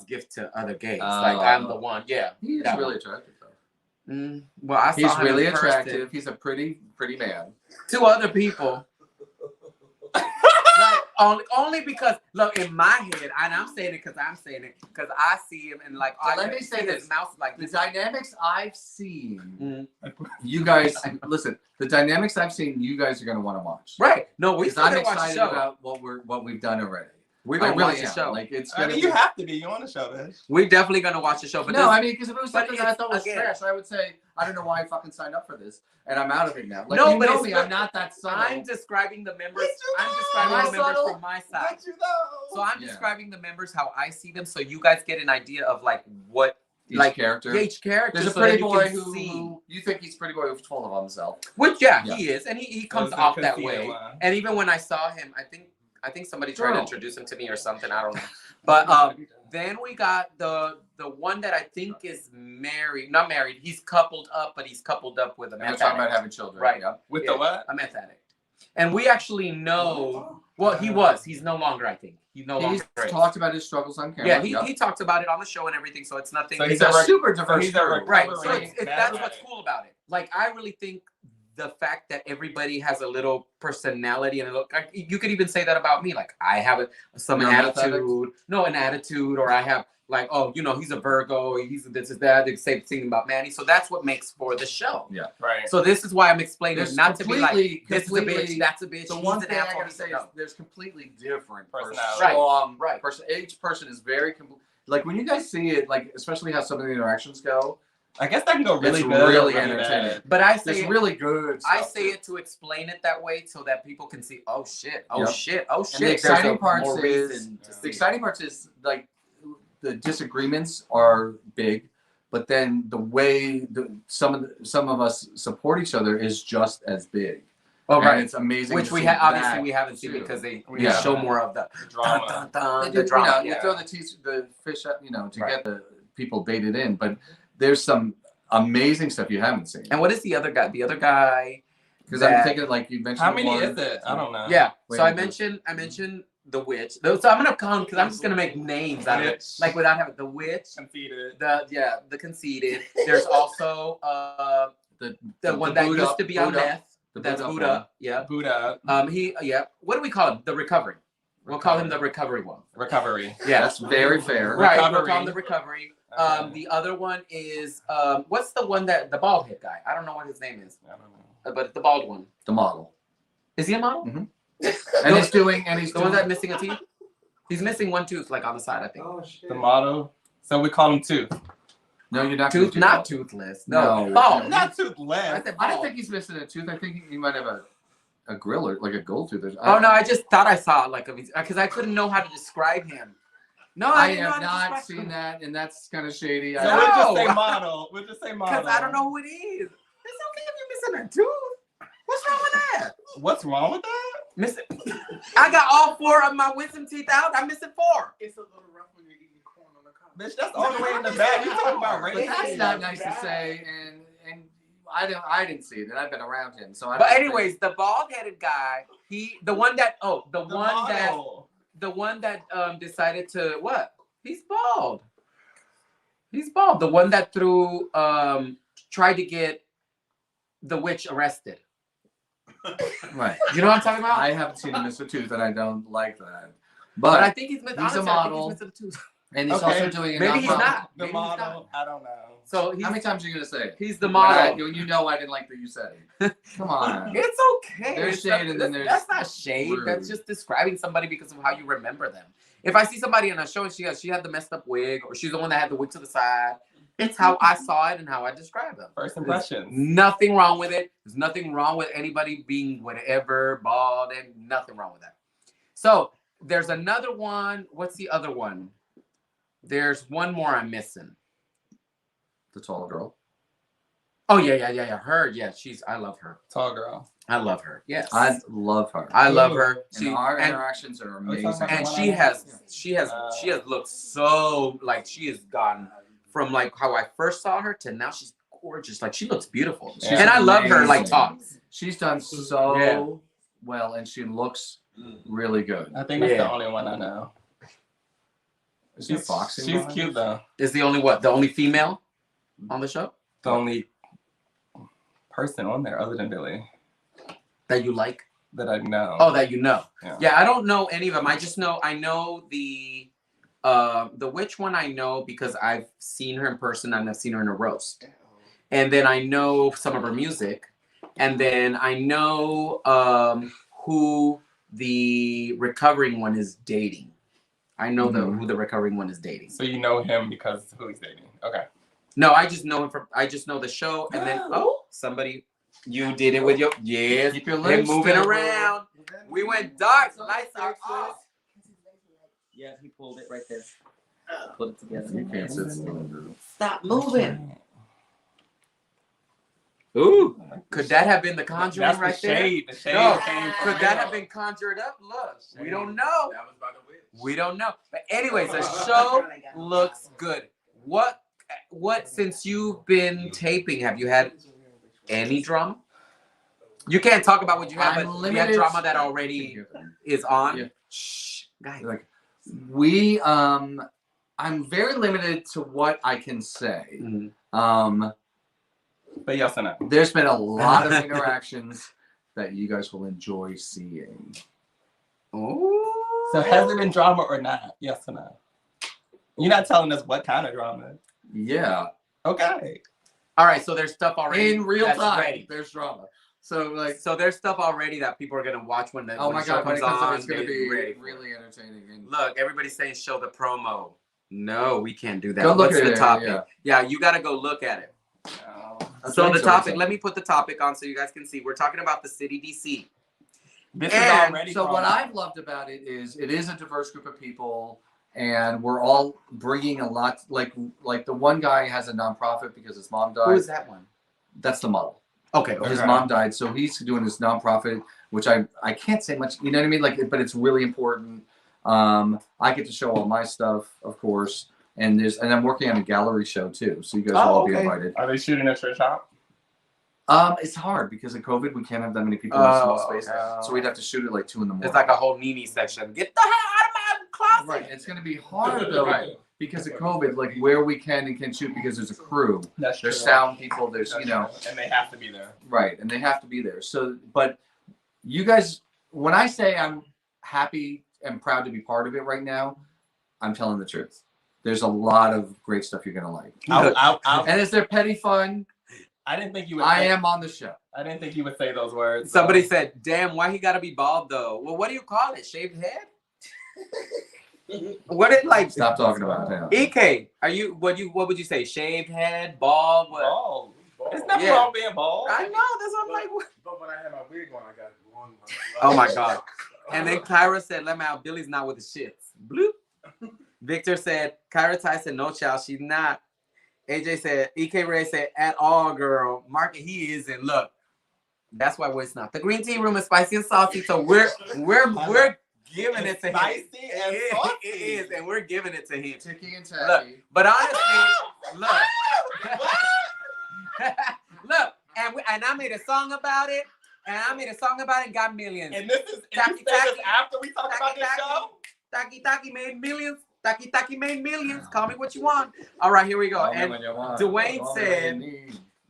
gift to other gays. Like I'm the one. Yeah. He is really attractive though. Well, I saw he's him really in person. attractive. He's a pretty man. To other people. Like, only because look in my head, and I'm saying it because I see him and like. So let me say this: mouse like the dynamics I've seen. You guys, listen. The dynamics I've seen, you guys are going to want to watch. Right? No, we still I'm watch the excited show. about what we've done already. We're gonna watch the show. Like it's. I mean, you have to be. You want to show this? We're definitely gonna watch the show. But no, I mean, because if it was something that I thought was again, trash, I would say I don't know why I fucking signed up for this, and I'm out of it now. Like, no, you but know it's me, I'm not that subtle. I'm describing the members. I'm describing the members from my side. So I'm describing the members how I see them, so you guys get an idea of like what each character. Each character. There's a pretty boy who you think he's pretty boy who's full of himself. Which he is, and he comes off that way. And even when I saw him, I think somebody tried to introduce him to me or something. I don't know. But then we got the one that I think is married. Not married. He's coupled up, but he's coupled up with a meth addict. We're talking about having children. Right. Yeah. With the what? A meth addict. And we actually know. Well, he was. He's no longer, I think. He's talked about his struggles on camera. Yeah, he talked about it on the show and everything. So it's nothing. So he's a super diverse. Right. So that's what's cool about it. Like, I really think the fact that everybody has a little personality and you could even say that about me. Like, I have some attitude. No, an attitude, or I have like, he's a Virgo. He's this is that. The same thing about Manny. So that's what makes for the show. Yeah. Right. So this is why I'm explaining, not to be like, this is a bitch, that's a bitch. The he's one an thing asshole. I gotta say is there's completely different personality. Right. Each person is very like when you guys see it, like especially how some of the interactions go. I guess that can go really it's good. Really entertaining. But I say it's really good. I say it to explain it that way so that people can see. Oh shit! Oh shit! Oh shit! And the exciting parts is like the disagreements are big, but then the way some of us support each other is just as big. Oh, right. And it's amazing. Which we obviously we haven't seen because they show more of the drama. The drama. You throw the fish up, to get the people baited in, but there's some amazing stuff you haven't seen. And what is the other guy? The other guy. Because I'm thinking, like you mentioned. How many is it? I don't know. Yeah. So I mentioned the witch. So I'm gonna call him because I'm just gonna make names out of it, like without having the witch. Conceited. The conceited. There's also the one that used to be on meth. That's Buddha. Yeah. Buddha. What do we call him? The recovery. We'll call him the recovery one. Recovery. Yeah. That's very fair. Right. We'll call him the recovery. The other one is what's the one that the bald head guy? I don't know what his name is. I don't know. But it's the bald one. The model. Is he a model? Mm-hmm. and he's doing the one that's missing a teeth. He's missing one tooth, like on the side, I think. Oh shit. The model. So we call him Tooth. No, you're not. Not toothless. No. Bald. Not toothless. I don't think he's missing a tooth. I think he might have a grill or like a gold tooth. I just thought I saw because I couldn't know how to describe him. No, I have not seen that, and that's kind of shady. So we'll just say model. We'll just say model. Because I don't know who it is. It's okay if you're missing a tooth. What's wrong with that? What's wrong with that? I got all 4 of my wisdom teeth out. I'm missing 4. It's a little rough when you're eating corn on the cob. Bitch, that's all the way in the back. You talking about race? But that's not nice to say, and I didn't see it, and I've been around him, so. But anyways, the bald-headed guy, the one that decided to what? He's bald. He's bald. The one that tried to get the witch arrested. Right. You know what I'm talking about? I haven't seen him miss a tooth, and I don't like that. But I think he's a model. I think he's missing a tooth. And he's also doing maybe he's not. The model, I don't know. So How many times are you gonna say it? he's the model. You know I didn't like that you said it. Come on. It's okay. There's shade and then there's that's not shade. rude. That's just describing somebody because of how you remember them. If I see somebody in a show and she had the messed up wig, or she's the one that had the wig to the side, it's how I saw it and how I describe them. First impressions. Nothing wrong with it. There's nothing wrong with anybody being whatever, bald, and nothing wrong with that. So there's another one. What's the other one? There's one more I'm missing. The tall girl. Oh yeah. Her, yeah. I love her. Tall girl. I love her. Yes. I love her. I love her. And our interactions are amazing. And she has looked so like she has gone from like how I first saw her to now she's gorgeous. Like she looks beautiful. She's and I love her like amazing. talks. She's done so well, and she looks really good. I think that's the only one I know. She's cute though. Is the only female on the show? The only person on there other than Billy that you like? That I know. Oh, that you know. Yeah, I don't know any of them. I know the witch one I know because I've seen her in person and I've seen her in a roast. And then I know some of her music. And then I know who the recovering one is dating. I know who the recovering one is dating. So you know him because of who he's dating. Okay. No, I just know him I just know the show, and then somebody, you did it with your Keep your legs moving still. around. We went dark. Lights are off. Yeah, he pulled it right there. Put it together. You can't sit still. Stop moving. Ooh, could that have been the conjuring That's right the there? shade. The shade No, came from could that him. have been conjured up? Look, we don't know. That was by the witch. We don't know. But anyways, the show looks good. What since you've been taping, have you had any drama? You can't talk about what you have, but you have drama that already is on. Yeah. Shh, guys. Like I'm very limited to what I can say. But yes and no. There's been a lot of interactions that you guys will enjoy seeing. Oh. So has there been drama or not? Yes or no? You're not telling us what kind of drama. Yeah. Okay. All right, so there's stuff already In real that's time, ready. there's drama. So So there's stuff already that people are gonna watch when the oh when my the show god, when comes it comes up, on. it's gonna get be ready for it. really entertaining. And Look, everybody's saying show the promo. No, we can't do that. Go look What's at the it, topic? Yeah, you gotta go look at it. So the topic, let me put the topic on so you guys can see. We're talking about the city DC. This is And already So what promo. I've loved about it is a diverse group of people, and we're all bringing a lot. Like the one guy has a nonprofit because his mom died. Who is that one? That's the model. Okay, His mom died, so he's doing his nonprofit, which I can't say much. You know what I mean? Like, but it's really important. I get to show all my stuff, of course, and I'm working on a gallery show too. So you guys will all be invited. Are they shooting at your shop? It's hard because of COVID. We can't have that many people in a small space, so we'd have to shoot at like 2 a.m. It's like a whole Nene section. Get the hell out of my closet. Right. It's gonna be hard though, because of COVID. Like where we can and can't shoot because there's a crew. That's true. There's sound people. There's That's you know, true. And they have to be there. right, and they have to be there. So, but you guys, when I say I'm happy and proud to be part of it right now, I'm telling the truth. There's a lot of great stuff you're gonna like. And is there petty fun? I didn't think you would. I am on the show. I didn't think you would say those words. Somebody said, "Damn, why he gotta be bald though?" Well, what do you call it? Shaved head? What it like? Stop talking about it now. EK, are you? What would you say? Shaved head, bald? What? Bald. There's nothing Yeah. wrong being bald. I know. That's what I'm like. What? But when I had my wig on, I got it on. Oh my god. And then Kyra said, "Let me out. Billy's not with the shits." Bloop. Victor said, "Kyra Tyson, no child. She's not." AJ said, EK Ray said, "At all, girl." Mark, he is, and look, that's why it's not. The green tea room is spicy and saucy, so we're giving it to him. Spicy and saucy. It is, and we're giving it to him. Ticky and Look, tacky. but honestly, look, look, and I made a song about it, and got millions. And this is Tacky, you say this tacky. after we talk about this show. Taki made millions. Taki made millions. Call me what you want. All right, here we go. And Dwayne said,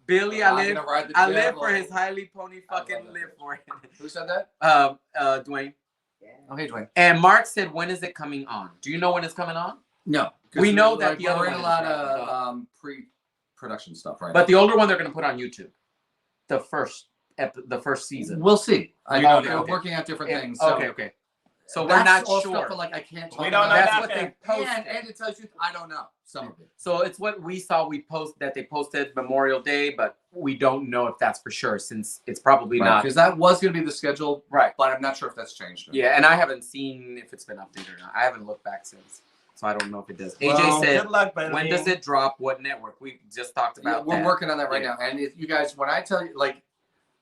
"Billy, I live for his highly pony fucking live for it." Who said that? Dwayne. Oh, hey, Dwayne. And Mark said, "When is it coming on? Do you know when it's coming on?" No. We know that the we're other in one a is lot right, of production stuff right But the older one they're gonna put on YouTube. The first season. We'll see. You don't They're know. working out different things. So Okay. So we're not all sure. Stuff that, like I can't talk We don't about. know That's what nothing. they posted. And to tell you the truth, I don't know some of it. So it's what we saw. They posted Memorial Day, but we don't know if that's for sure since it's probably not. Because that was going to be the schedule, Right. but I'm not sure if that's changed. Yeah, and I haven't seen if it's been updated or not. I haven't looked back since, so I don't know if it does. Well, AJ said, good luck, Bailey. "When does it drop? What network?" We just talked about. We're that. working on that right now. And if you guys, when I tell you, like,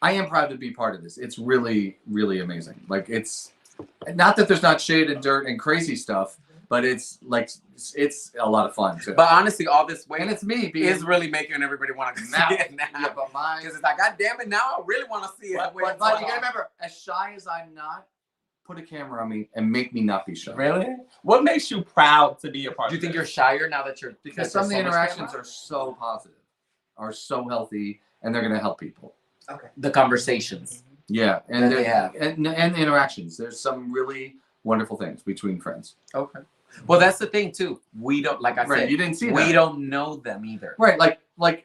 I am proud to be part of this. It's really, really amazing. Like, it's not that there's not shade and dirt and crazy stuff, but it's like it's a lot of fun too. But honestly, all this weight and it's me being is really making everybody want to see now. it now. Yeah, but mine. Because it's like, God damn it, now I really want to see it. But you gotta remember, as shy as I'm not, put a camera on me and make me not be shy. Really? What makes you proud to be a part Do you of think this? you're shyer now that you're Because some of the interactions are so positive, are so healthy, and they're gonna help people. okay. The conversations. Yeah, That and they have. and the interactions. There's some really wonderful things between friends. Okay. Well, that's the thing too. We don't, like I Right, said, you didn't see that. we don't know them either. Right, like.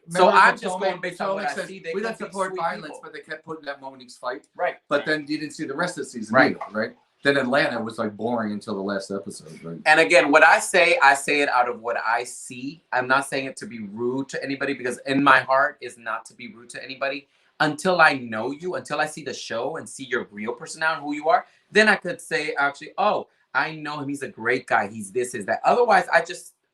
So remember I'm when just Potomac- going based on what I Potomac see. said, They we could don't be support sweet violence, people. but they kept putting that Monique's fight. Right. But then you didn't see the rest of the season Right. either, right? Then Atlanta was like boring until the last episode, right? And again, what I say it out of what I see. I'm not saying it to be rude to anybody because in my heart is not to be rude to anybody. Until I know you, until I see the show and see your real personality, who you are, then I could say actually, oh, I know him. He's a great guy. He's this, is that. Otherwise,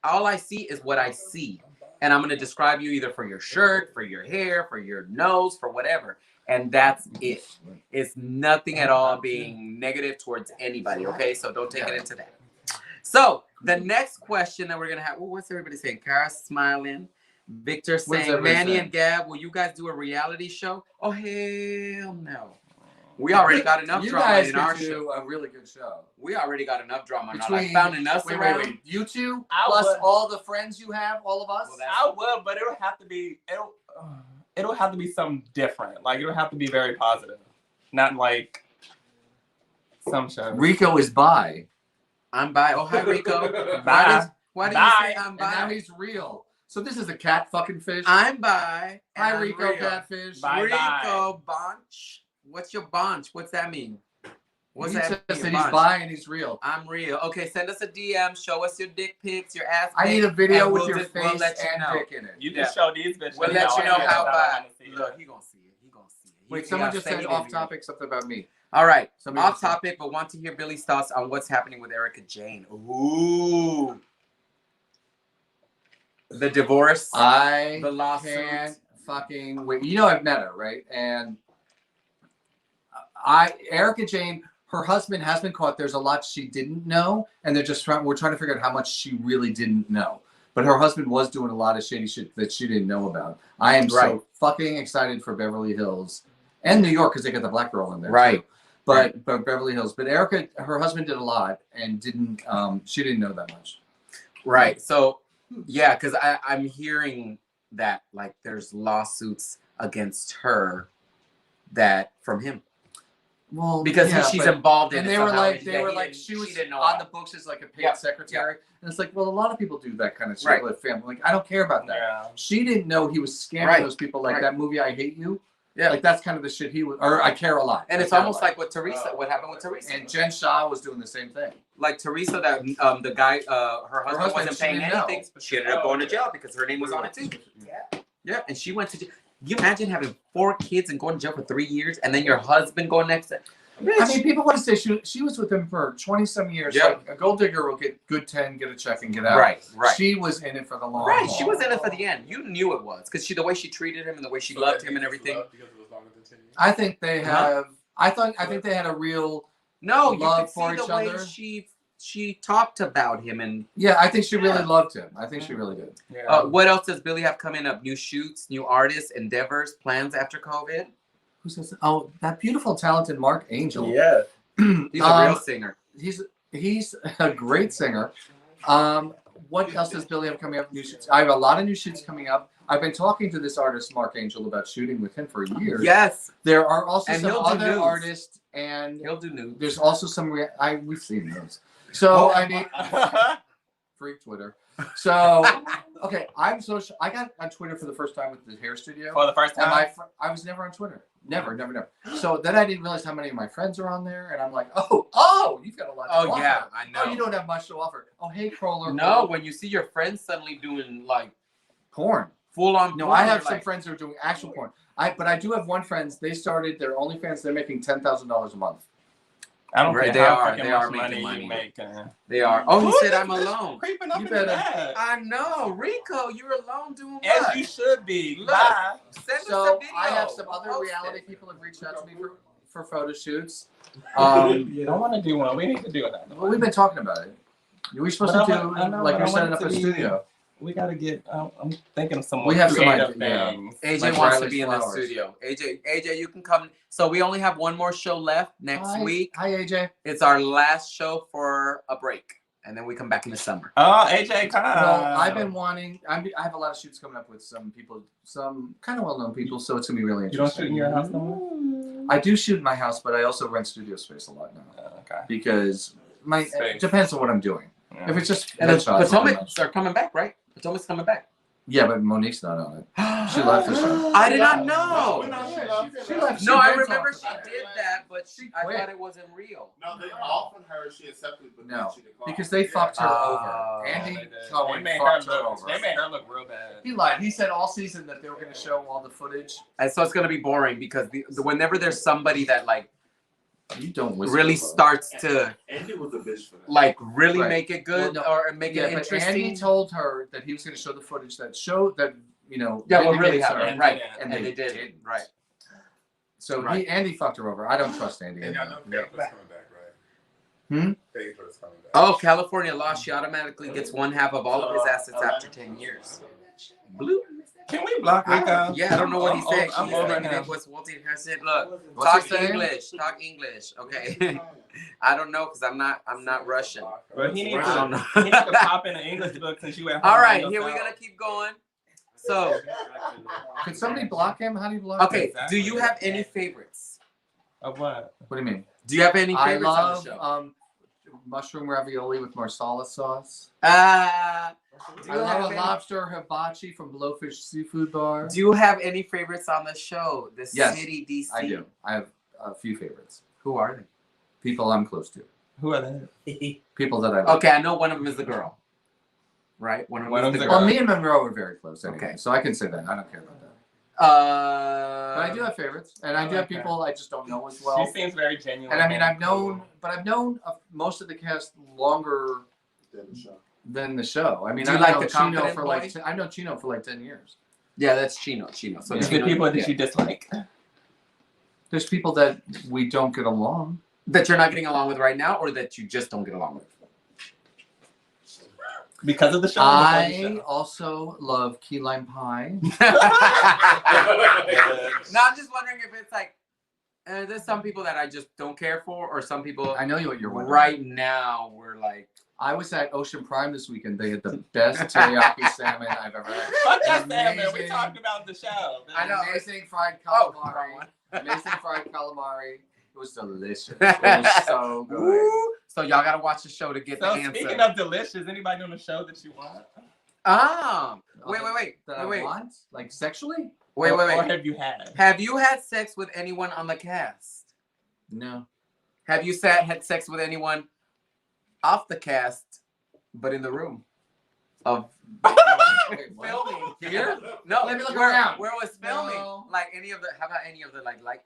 all I see is what I see. And I'm going to describe you either for your shirt, for your hair, for your nose, for whatever. And that's it. It's nothing at all being negative towards anybody, okay? So don't take it into that. So the next question that we're going to have, what's everybody saying? Kara smiling. Victor saying, everybody Manny saying? and Gab, will you guys do a reality show? Oh, hell no. We already got enough You drama guys in our could do show. a really good show. We already got enough drama in our Between- life. Founding us Wait, around. you two I plus would- all the friends you have, all of us. Well, that's- I would, but it'll have to be it'll have to be something different. Like it'll have to be very positive, not like some shows. Rico is bi, I'm bi. Oh, hi, Rico. Bye. Why did you Bye. say I'm and now bi? he's real. So this is a cat fucking fish. I'm bi. and Hi, I'm Rico real. catfish. Bye. Rico Bunch. What's your bunch? What's that mean? What's He that said mean? he's bunch? bi and he's real. I'm real. Okay, send us a DM. Show us your dick pics, your ass. I need a pics, video and with we'll your just- face we'll let you and know. dick in it. You Yeah. can show these bitches. We'll let you know how bad. bad. Look, he gonna see it. He gonna see it. Wait, He someone gotta just say said it off anyway. topic something about me. All right, Somebody off just said- topic, but want to hear Billy's thoughts on what's happening with Erica Jane. Ooh, the divorce, I the lawsuit. can't fucking wait. You know I've met her, right? And Erica Jane, her husband has been caught. There's a lot she didn't know, and we're trying to figure out how much she really didn't know. But her husband was doing a lot of shady shit that she didn't know about. I am Right. so fucking excited for Beverly Hills and New York because they got the black girl in there, Right. too. But Beverly Hills. But Erica, her husband did a lot and didn't. She didn't know that much. Right. So, yeah, because I'm hearing that like there's lawsuits against her that from him Well, because yeah, she's but- involved in and it they were somehow, like, and they that were he like, didn't- she was didn't know on about the books as like a paid Yeah, secretary, and it's like, well, a lot of people do that kind of shit Right. with family. Like, I don't care about that. Yeah. She didn't know he was scamming Right. those people, like Right. that movie I Hate You. Yeah. Like that's kind of the shit he was, or I Care a Lot. And I it's Care a almost Lot. like what Teresa, what happened with Teresa. And Jen Shah was doing the same thing. Like Teresa, that the guy, her husband husband, wasn't she paying didn't know. anything. She ended up going to jail because her name was on it too. Yeah, and she went to jail. You imagine having 4 kids and going to jail for 3 years, and then your husband going next to. I mean, people want to say she was with him for 20-some years. Yeah. Like a gold digger will get good 10, get a check, and get out. Right. She was in it for the long Right, haul. she was in it for the end. You knew it was because the way she treated him and the way she loved him and everything. I think they have. I think they had a real. No, you Love could for see the each way other. she talked about him and. Yeah, I think she really Yeah. loved him. I think she really did. Yeah. What else does Billy have coming up? New shoots, new artists, endeavors, plans after COVID. Who says? Oh, that beautiful, talented Mark Angel. Yeah. He's a real singer. He's a great singer. What else does Billy have coming up? New shoots. I have a lot of new shoots coming up. I've been talking to this artist, Mark Angel, about shooting with him for years. Yes, There are also And some he'll do other nudes. artists, and he'll do news. there's also some. We've seen those. So I mean, freak Twitter. So, okay, I got on Twitter for the first time with the hair studio. For the first And time? I was never on Twitter. Never. So then I didn't realize how many of my friends are on there, and I'm like, oh, you've got a lot to offer. Oh yeah, I know. Oh, you don't have much to offer. Oh, hey, Crawler. No, when you see your friends suddenly doing like porn. full on. No, porn, I have you're some like, friends who are doing actual porn. But I do have one friend. They started their OnlyFans. They're making $10,000 a month. I don't Right, care how they fucking are much making money you money. make. They are. Oh, he Who said is I'm this alone. Creeping up You into better- that. I know, Rico, you're alone doing what? As you should be. Look, Bye. send us a So video. I have some other Post reality it. people have reached out to me for photo shoots. You don't want to do one. We need to do it. Well, we've been talking about it. We're supposed But to I do want- I know, like but you're I want setting it up to a be- studio. We gotta get. I'm thinking of some We more have some creative idea- things. AJ Like wants Riley's to be in the flowers. studio. AJ, you can come. So we only have one more show left next week. Hi, AJ. It's our last show for a break, and then we come back in the summer. Oh, AJ, come. Well, I've been wanting. I have a lot of shoots coming up with some people, some kind of well-known people. So it's gonna be really You don't interesting. shoot in your house no more? I do shoot in my house, but I also rent studio space a lot now Okay. because my Space. it depends on what I'm doing. Yeah. If it's just And the headshots, Potomac's are coming back, right? Potomac's coming back. yeah, but Monique's not on it. She left the show. I did not know. She left. No, I went remember off she of that. did that, but I quit. thought it wasn't real. No, they offered her. She accepted, but then No, she declined. because they fucked her Oh. over. Andy They Cohen made fucked her her look. over. They made her look real bad. He lied. He said all season that they were going to show all the footage. And so it's gonna be boring because whenever there's somebody that like You don't whisper, really bro. starts to Andy was a bitch for that. like really Right. make it good Well, no. or make Yeah, it but interesting. Andy told her that he was going to show the footage that showed that Yeah, what really vindicates her. happened, right? And And they they did, right? So Right. Andy fucked her over. I don't trust Andy. And y'all know Paper's coming back, right? Hmm? Paper's coming back. Oh, California law. She automatically gets one half of all of his assets after 10 years. Blue. Can we block Rico? Yeah, I don't know what he's saying. I'm He's over thinking him. it was Walter Harrison. Look, What's talk he saying? English. Talk English. Okay. I don't know because I'm not Russian. But he needs I don't to. know. He needs to pop in an English book since you at home. All right, by here we're yourself. gonna keep going. So, Could somebody block him? How do you block okay, him? Exactly. do you have any favorites? Of what? What do you mean? Do you have any I favorites on love the show? mushroom ravioli with marsala sauce. Do I you love have a any- lobster hibachi from Blowfish Seafood Bar. Do you have any favorites on the show? The Yes, city DC. I do. I have a few favorites. Who are People I'm close to. Who are they? they? People that I like. Okay, I know one of them is the girl. Right? One of One them of is the the girl. Well, me and Monroe are very close anyway, Okay. so I can say that. I don't care about that. But I do have favorites, and I do have Okay. people I just don't know as well. She seems very genuine. And I mean, I've known most of the cast longer Then the show. than the show. I mean, Do you I've like known the Chino Confident for Boy? like I know Chino for like 10 years. Yeah, that's Chino. So Is Chino, there people that yeah. you dislike? There's people that we don't get along. that you're not getting along with right now, or that you just don't get along with? Because of the show? or I because of the also love key lime pie. No, I'm just wondering if it's like there's some people that I just don't care for, or some people I know what you're wondering. right now we're like, I was at Ocean Prime this weekend. They had the best teriyaki salmon I've ever had. Fuck that salmon. We Amazing. talked about the show. I know. Amazing fried Oh, calamari. Amazing fried calamari. It was delicious. It was so good. Woo! So y'all gotta watch the show to get So the answer. speaking of delicious, anybody on the show that you want? Wait. That I want? Like sexually? Wait. Or have you had? Have you had sex with anyone on the cast? No. Have you had sex with anyone off the cast, but in the room of filming? Here? No, Let me look where, around. Where was filming? No. Like any of the? How about any of the like light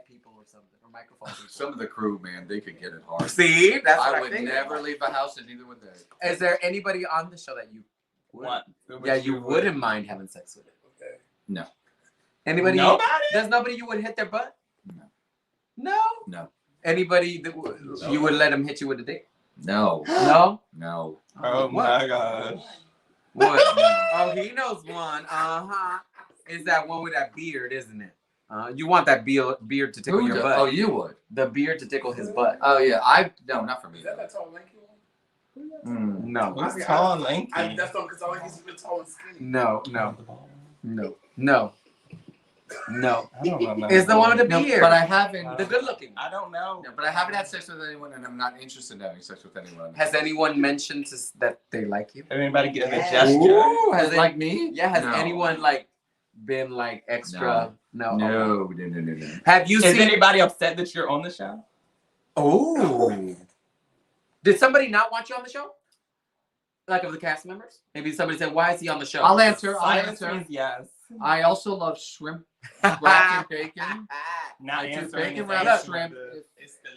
people or something, or microphone people? Some of the crew, man, they could get it hard. See, that's what I I would think. never leave the house, and neither would they. Is there anybody on the show that you? What? Yeah, you wouldn't mind having sex with. No. Anybody? Nobody? There's nobody you would hit their butt. No. No. No. Anybody that you would let them hit you with a dick? No. No. No. Oh What? my gosh. What? Oh, he knows one. Is that one with that beard, isn't it? You want that beard to tickle Who your does? butt? Oh, you would. The beard to tickle his butt. Oh yeah. No, not for me. Is that that tall, lanky one? Mm. No. Who's tall and lanky? That's not because all he's been tall and skinny. No. No. I don't know. It's the one with the No, beard. but I haven't. The good looking. I don't know. No, but I haven't had sex with anyone, and I'm not interested in having sex with anyone. Has anyone mentioned that they like you? Anybody getting a Yes. gesture? Ooh, Has like me? Yeah, has No. anyone like been like extra? No. No. Have you Is seen anybody upset that you're on the show? Oh. Did somebody not want you on the show? Like of the cast members? Maybe somebody said, "Why is he on the show?" I'll answer. Silence means yes. I also love shrimp wrapped in bacon. Not I do answering bacon is wrapped answering. shrimp.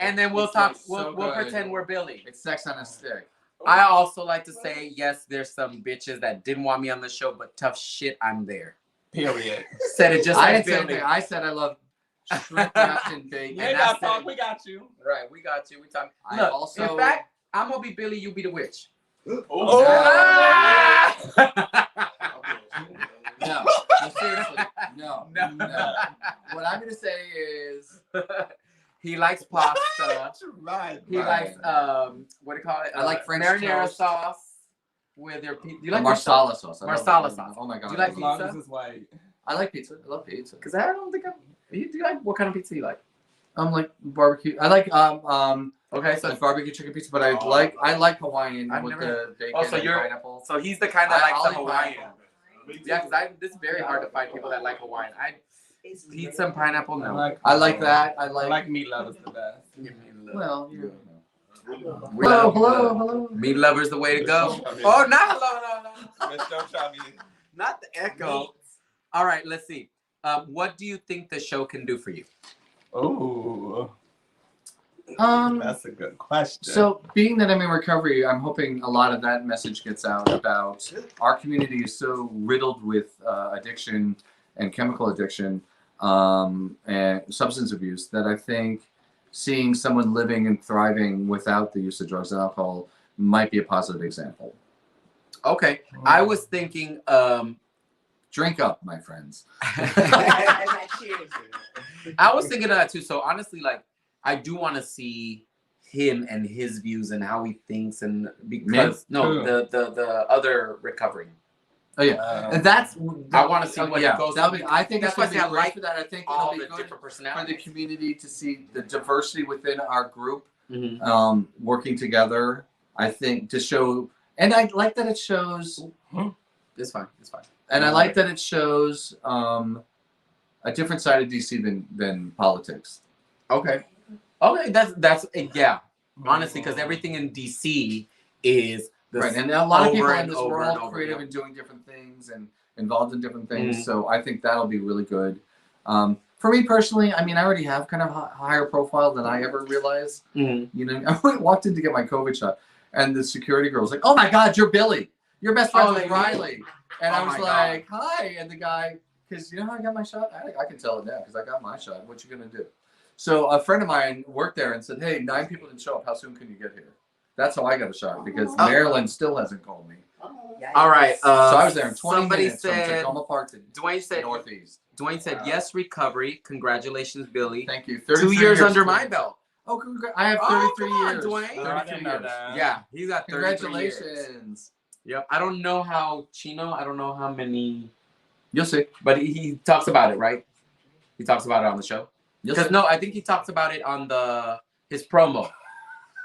And then we'll It's talk. like so We'll good. pretend we're Billy. It's sex on a stick. I also like to say, yes, there's some bitches that didn't want me on the show, but tough shit, I'm there. Period. Said it just I like didn't say Billy. anything. I said I love shrimp wrapped in bacon. You ain't got to talk. We got you. Right, we got you. We talk. I Look, also- in fact, I'm gonna be Billy. You be the witch. Oh. No, seriously, no. What I'm gonna say is, He likes pasta. Right. He likes what do you call it? I like French marinara toast. sauce with your pizza. You like marsala sauce. I love- Marsala sauce. Oh my god. Do you like As long pizza? as it's white. I like pizza. I love pizza. Because I don't think I'm. Do you like what kind of pizza you like? Like barbecue. I like Okay, so like barbecue chicken pizza, but I like Hawaiian I've with never- the bacon Oh, so and you're- pineapple. so he's the kind that likes I'll the eat Hawaiian. pineapple. Yeah, because this is very hard to find people that like Hawaiian. Pizza and pineapple, no. I like that. I I like. like meatloaf is the best. Well, you Hello. Meat lover's the way to go. Oh, not hello. Mr. Chubby. Not the echo. All right, let's see. What do you think the show can do for you? Ooh. That's a good question. So, being that I'm in recovery, I'm hoping a lot of that message gets out about our community is so riddled with addiction and chemical addiction and substance abuse that I think seeing someone living and thriving without the use of drugs and alcohol might be a positive example. Okay, I was thinking. Drink up, my friends. I was thinking of that too. So honestly, like, I do want to see him and his views and how he thinks, and because the other recovering. Oh yeah, and that's. I want to see what it goes. I think that's why what's great for that. I think all it'll the be good different for the personalities. community to see the diversity within our group Mhm. working together. I think to show, and I like that it shows. It's fine. It's fine. And I like that it shows a different side of DC than politics. Okay. Okay. That's yeah. Honestly, because everything in DC is Right, and a lot of people over in and this over world and over, creative yeah. and doing different things and involved in different things. Mhm. So I think that'll be really good. For me personally, I mean, I already have kind of a higher profile than I ever realized. Mhm. You know, I walked in to get my COVID shot, and the security girl was like, "Oh my God, you're Billy. You're best friends with Riley." And I was like, "Hi," and the guy, because you know how I got my shot? I can tell it now because I got my shot. What you gonna do? So a friend of mine worked there and said, "Hey, 9 people didn't show up. How soon can you get here?" That's how I got a shot because Maryland still hasn't called me. All right. So I was there in 20 somebody minutes said, from Tacoma Park to Dwayne said, Northeast. Dwayne said, yes, recovery. Congratulations, Billy. Thank you. 2 years under clean. my belt. Oh, I have 33 come on, years. Dwayne. Oh, I 33 didn't know years. that. Yeah, he's got 33 years. Congratulations. Yep. I don't know how Chino. I don't know how many. You'll see. But he talks about it, right? He talks about it on the show. You'll Because see. no, I think he talks about it on his promo.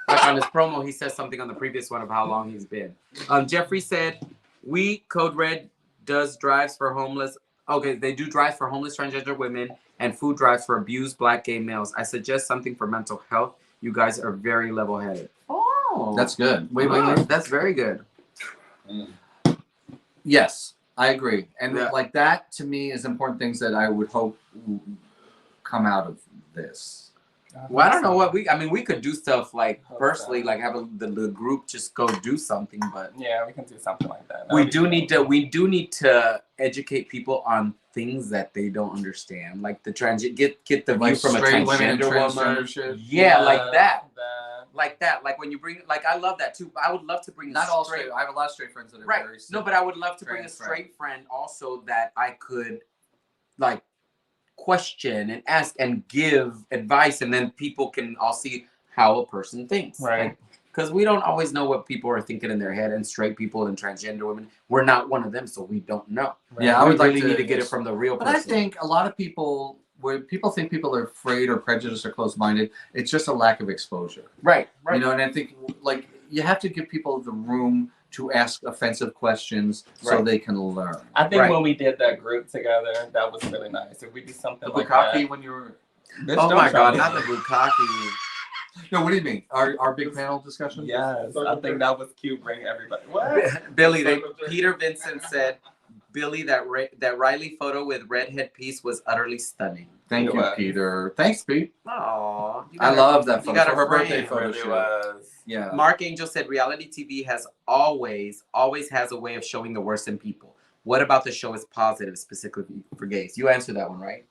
Like on his promo, he says something on the previous one of how long he's been. Jeffrey said, "We Code Red does drives for homeless. Okay, they do drives for homeless transgender women and food drives for abused Black gay males. I suggest something for mental health. You guys are very level-headed." Oh, That's good. Wait. That's very good. Yes, I agree. And Yeah. like that to me is important things that I would hope come out of this. Well, I don't know what we could do stuff like personally, like have the group just go do something, but Yeah, we can do something like that. we do need to educate people on things that they don't understand, like the get the view Like from a straight women and transgender woman. transgender shit. Yeah, like that. Like when you bring, like I love that too. I would love to bring Not all straight. I have a lot of straight friends that are right. very No, but I would love to bring a trans straight friend also that I could like question and ask and give advice, and then people can all see how a person thinks. Right. because we don't always know what people are thinking in their head, and straight people and transgender women, we're not one of them, so we don't know. Yeah, I We would like really to need to get it from the real But person. I think a lot of people, where people think people are afraid or prejudiced or closed-minded, it's just a lack of exposure. Right. You know, and I think like you have to give people the room to ask offensive questions so they can learn. I think when we did that group together, that was really nice. If we do something The like bukkake that. when you were. Oh my God, not the bukkake. No, what do you mean? Our big panel discussion? Yes, I think that was cute. Bring everybody. What? Billy, Peter Vincent said, Billy, that Riley photo with red headpiece was utterly stunning. Thank you, Peter. Thanks, Pete. Aww. I love that photo. You got For her a birthday frame. photo shoot. Yeah. Mark Angel said, reality TV has always has a way of showing the worst in people. What about the show is positive, specifically for gays? You answered that one, right?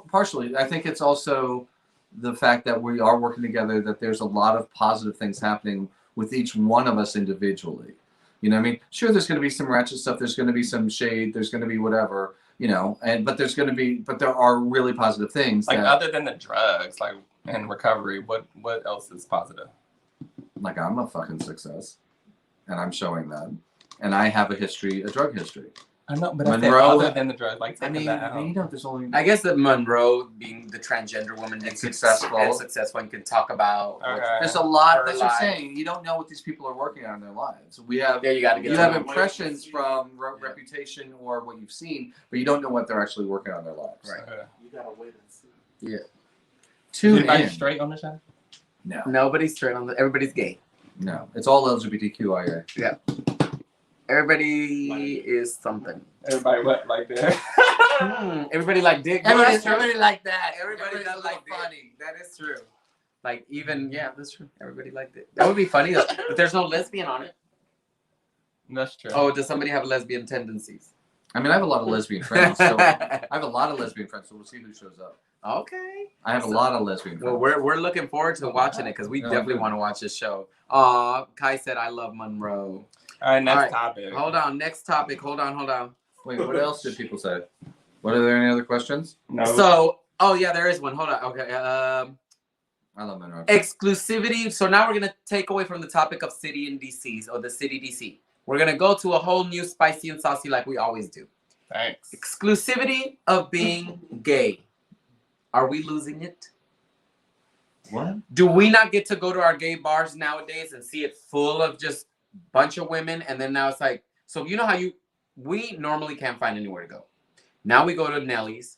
Partially. I think it's also the fact that we are working together, that there's a lot of positive things happening with each one of us individually. You know what I mean? Sure, there's going to be some ratchet stuff. There's going to be some shade. There's going to be whatever, you know, but there are really positive things. Like other than the drugs, like and recovery, what else is positive? Like I'm a fucking success, and I'm showing that, and I have a drug history. I know, but Monroe, other than the drugs, like taking that out. You know, there's only. I guess that Monroe, being the transgender woman, and successful, and can talk about. There's a lot. That's what I'm saying. You don't know what these people are working on in their lives. We have. Yeah, you have impressions from reputation or what you've seen, but you don't know what they're actually working on in their lives. Right. Okay. You gotta wait and see. Yeah. Is anybody straight on the show? No. Nobody's straight on everybody's gay. No. It's all LGBTQIA. Yeah. Everybody is something. Everybody what like that? Everybody like dick. Everybody like that. Everybody does like funny. That is true. Like even that's true. Everybody liked it. That would be funny though. But there's no lesbian on it. That's true. Oh, does somebody have lesbian tendencies? I mean, I have a lot of lesbian friends. So we'll see who shows up. Okay. I have a lot of lesbian friends. Well, we're looking forward to watching it because we definitely want to watch this show. Kai said, I love Monroe. All right, next topic. Hold on, next topic. Hold on. Wait, what else did people say? Are there any other questions? No. So, there is one. Hold on. Okay. I love Monroe. Exclusivity. So now we're going to take away from the topic of city and DCs or the city DC. We're going to go to a whole new spicy and saucy like we always do. Thanks. Exclusivity of being gay. Are we losing it? What? Do we not get to go to our gay bars nowadays and see it full of just bunch of women? And then now it's like, so you know how we normally can't find anywhere to go. Now we go to Nelly's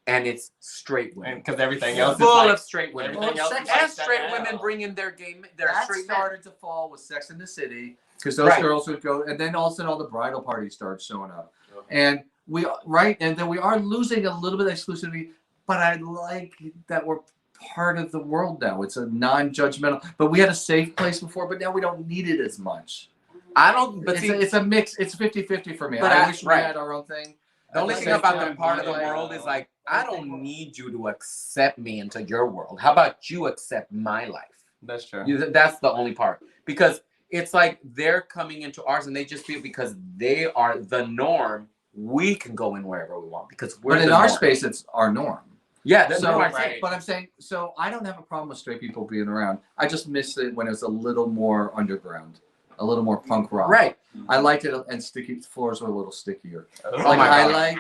and it's straight women. Because everything else full is like, of straight women. Everything else is And straight women bring in their that straight started to fall with Sex in the City because those girls would go, and then all of a sudden all the bridal parties start showing up. And then we are losing a little bit of exclusivity, but I like that we're part of the world now. It's a non-judgmental, but we had a safe place before, but now we don't need it as much. I don't, but it's a mix. It's 50-50 for me. But I wish we had our own thing. The only thing about the part of the world is like, I don't need you to accept me into your world. How about you accept my life? That's true. That's the only part. Because it's like they're coming into ours and they just feel because they are the norm, we can go in wherever we want because we're But in our space, it's our norm. Yeah, that's so, right. But I'm saying, so I don't have a problem with straight people being around. I just miss it when it was a little more underground, a little more punk rock. Right. I liked it, and sticky floors were a little stickier. Oh like my I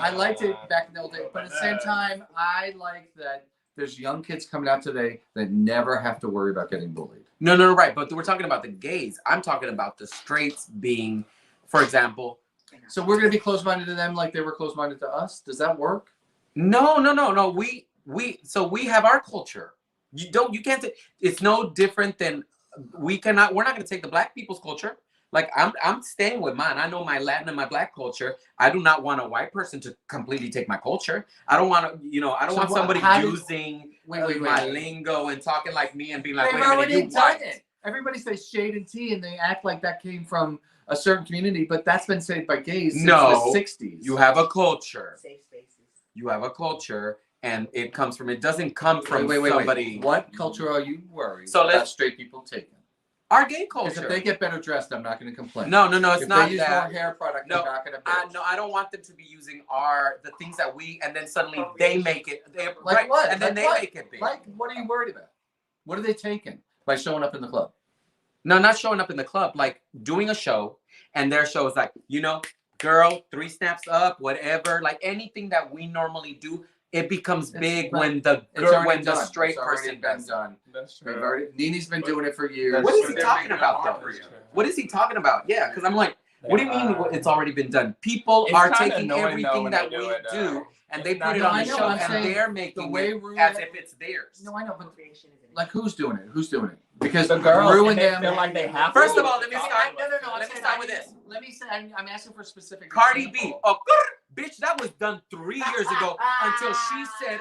God. liked it back in the old days, but at the same time, I like that there's young kids coming out today that never have to worry about getting bullied. No, right. But we're talking about the gays. I'm talking about the straights being, for example. So we're going to be close-minded to them like they were close-minded to us? Does that work? No. So we have our culture. You can't, it's no different than we're not going to take the black people's culture. Like I'm staying with mine. I know my Latin and my black culture. I do not want a white person to completely take my culture. I don't want to, I don't want somebody using my lingo and talking like me and being like, they've already done it. Everybody says shade and tea and they act like that came from a certain community, but that's been said by gays since the 60s. You have a culture. Safe spaces. You have a culture, and it doesn't come from somebody. What culture are you worried about straight people taking? Our gay culture. If they get better dressed, I'm not going to complain. No, it's if not they use that. more hair product, I'm not going to bitch. No, I don't want them to be using the things that we, and then suddenly they make it. Like what? And then like they make it big. Like, what are you worried about? What are they taking by showing up in the club? No, not showing up in the club, like doing a show, and their show is like, girl, 3 snaps up, whatever, like anything that we normally do. It becomes big when the straight person does. Done. That's true. Nini's been doing it for years. What is he talking about, though? What is he talking about? Yeah, because I'm like, what do you mean it's already been done? People are taking everything that we do and they put it on the show and they're making it as if it's theirs. No, I know, but like who's doing it? Who's doing it? Because the girls ruin them. feel like they have. First of all, let me start. No. Let me start with this. Let me say, I'm asking for specific. Cardi B. Bitch, that was done 3 years ago until she said,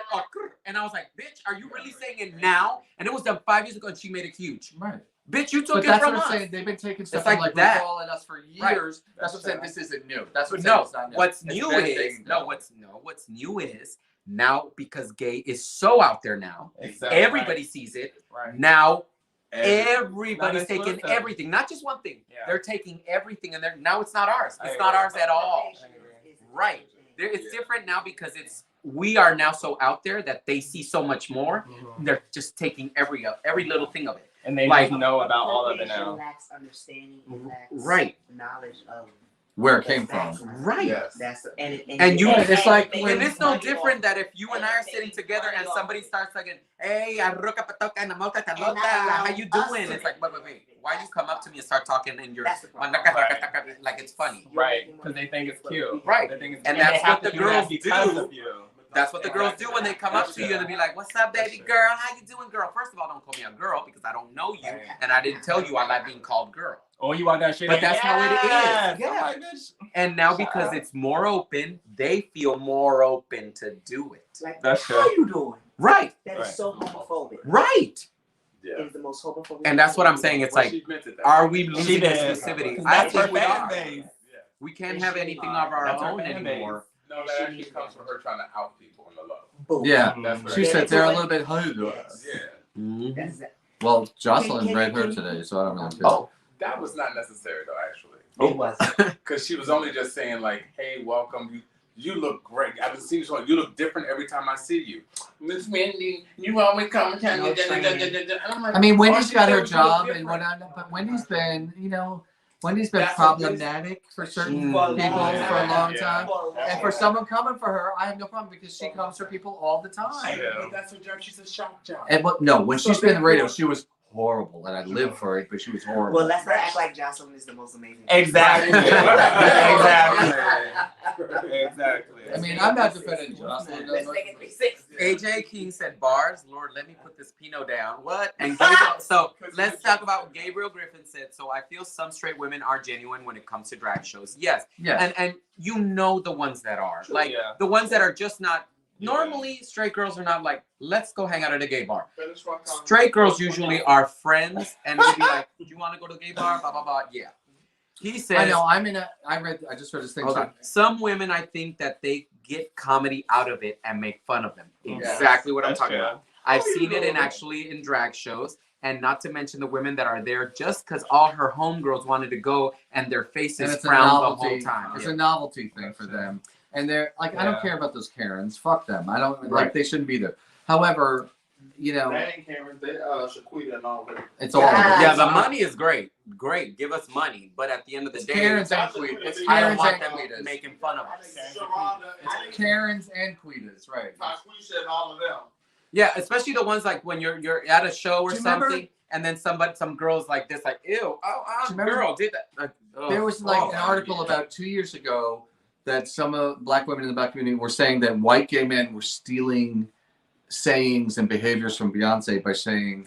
and I was like, bitch, are you really saying it now? And it was done 5 years ago and she made it huge. Right. Bitch, you took but it that's from what I'm us. saying. They've been taking stuff like like that. RuPaul and us for years. Right. That's what I'm saying. This isn't new. That's what no. it's not new. What's new is what's new is now because gay is so out there now. Exactly. Everybody sees it. Right. Now everybody's taking exclusive. everything, not just one thing. Yeah. They're taking everything and now it's not ours. It's not ours at all. Right. It's different now because we are now so out there that they see so much more. Mm-hmm. They're just taking every little thing of it. And they like, just know about all of it now. Lacks understanding, lacks right. knowledge of where it came from. Right. Yes. That's it's like and it's no different that if you and I are sitting together and somebody starts like, hey, how you doing? It's like, wait. Why you come up to me and start talking in your like it's funny? Right. Because they think it's cute. Right. They think it's and cute. that's what the girls do. You. That's what the girls do when they come up to you and they be like, what's up, baby girl? How you doing, girl? First of all, don't call me a girl because I don't know you and I didn't tell you I like being called girl. Oh, you want that shit? But that's how it is. Yeah. And now because it's more open, they feel more open to do it. Like, that's how you doing? Right. That is so homophobic. Right. Yeah. It is the most homophobic. And that's what I'm saying. It's like, are we losing exclusivity? I think we are. We can't have anything of our own anymore. No, that actually comes from her trying to out people in the love. Yeah. That's what She said they're a little bit hood. Yeah. Mm-hmm. Well, Jocelyn read her today, so I don't really care. Oh, that was not necessary though, actually. It was. Because she was only just saying like, hey, welcome. You look great. I've seen you. You look different every time I see you. Miss Wendy, you always come and tell me. I mean, Wendy's got her job, but Wendy's been, Wendy's been problematic for certain people for a long time. And for someone coming for her, I have no problem because she comes for people all the time. But that's her job. She's a shock job. And when she's been in the radio, she was horrible, and I live for it, but she was horrible. Well, let's not act like Jocelyn is the most amazing. Exactly. Exactly. I mean, I'm not defending Jocelyn. Let's make it 3-6. AJ King said bars. Lord, let me put this Pinot down. What? And Gabriel, so let's talk about Gabriel Griffin said. So I feel some straight women are genuine when it comes to drag shows. Yes. And you know the ones that are like the ones that are just not. Normally, straight girls are not like, let's go hang out at a gay bar. Straight girls usually are friends and they'll be like, do you want to go to a gay bar? Blah, blah, blah. Yeah. He says. I know. I just read this thing. Okay. Some women, I think that they get comedy out of it and make fun of them. Exactly what I'm talking about. I've seen it in drag shows. And not to mention the women that are there just because all her homegirls wanted to go and their faces frowned the whole time. It's a novelty thing for them. And they're like, I don't care about those Karens. Fuck them. I don't like. They shouldn't be there. However, That ain't Cameron. They Shaquita and all that. It's all. Yeah, the money is great. Great, give us money. But at the end of the day, Karens and Queetas. I don't want them making fun of us. It's Karens and Queetas, right? Taquisha and all of them. Yeah, especially the ones like when you're at a show or something, and then some girls like this, like, ew, girl did that. There was like an article about 2 years ago that some black women in the black community were saying that white gay men were stealing sayings and behaviors from Beyonce by saying,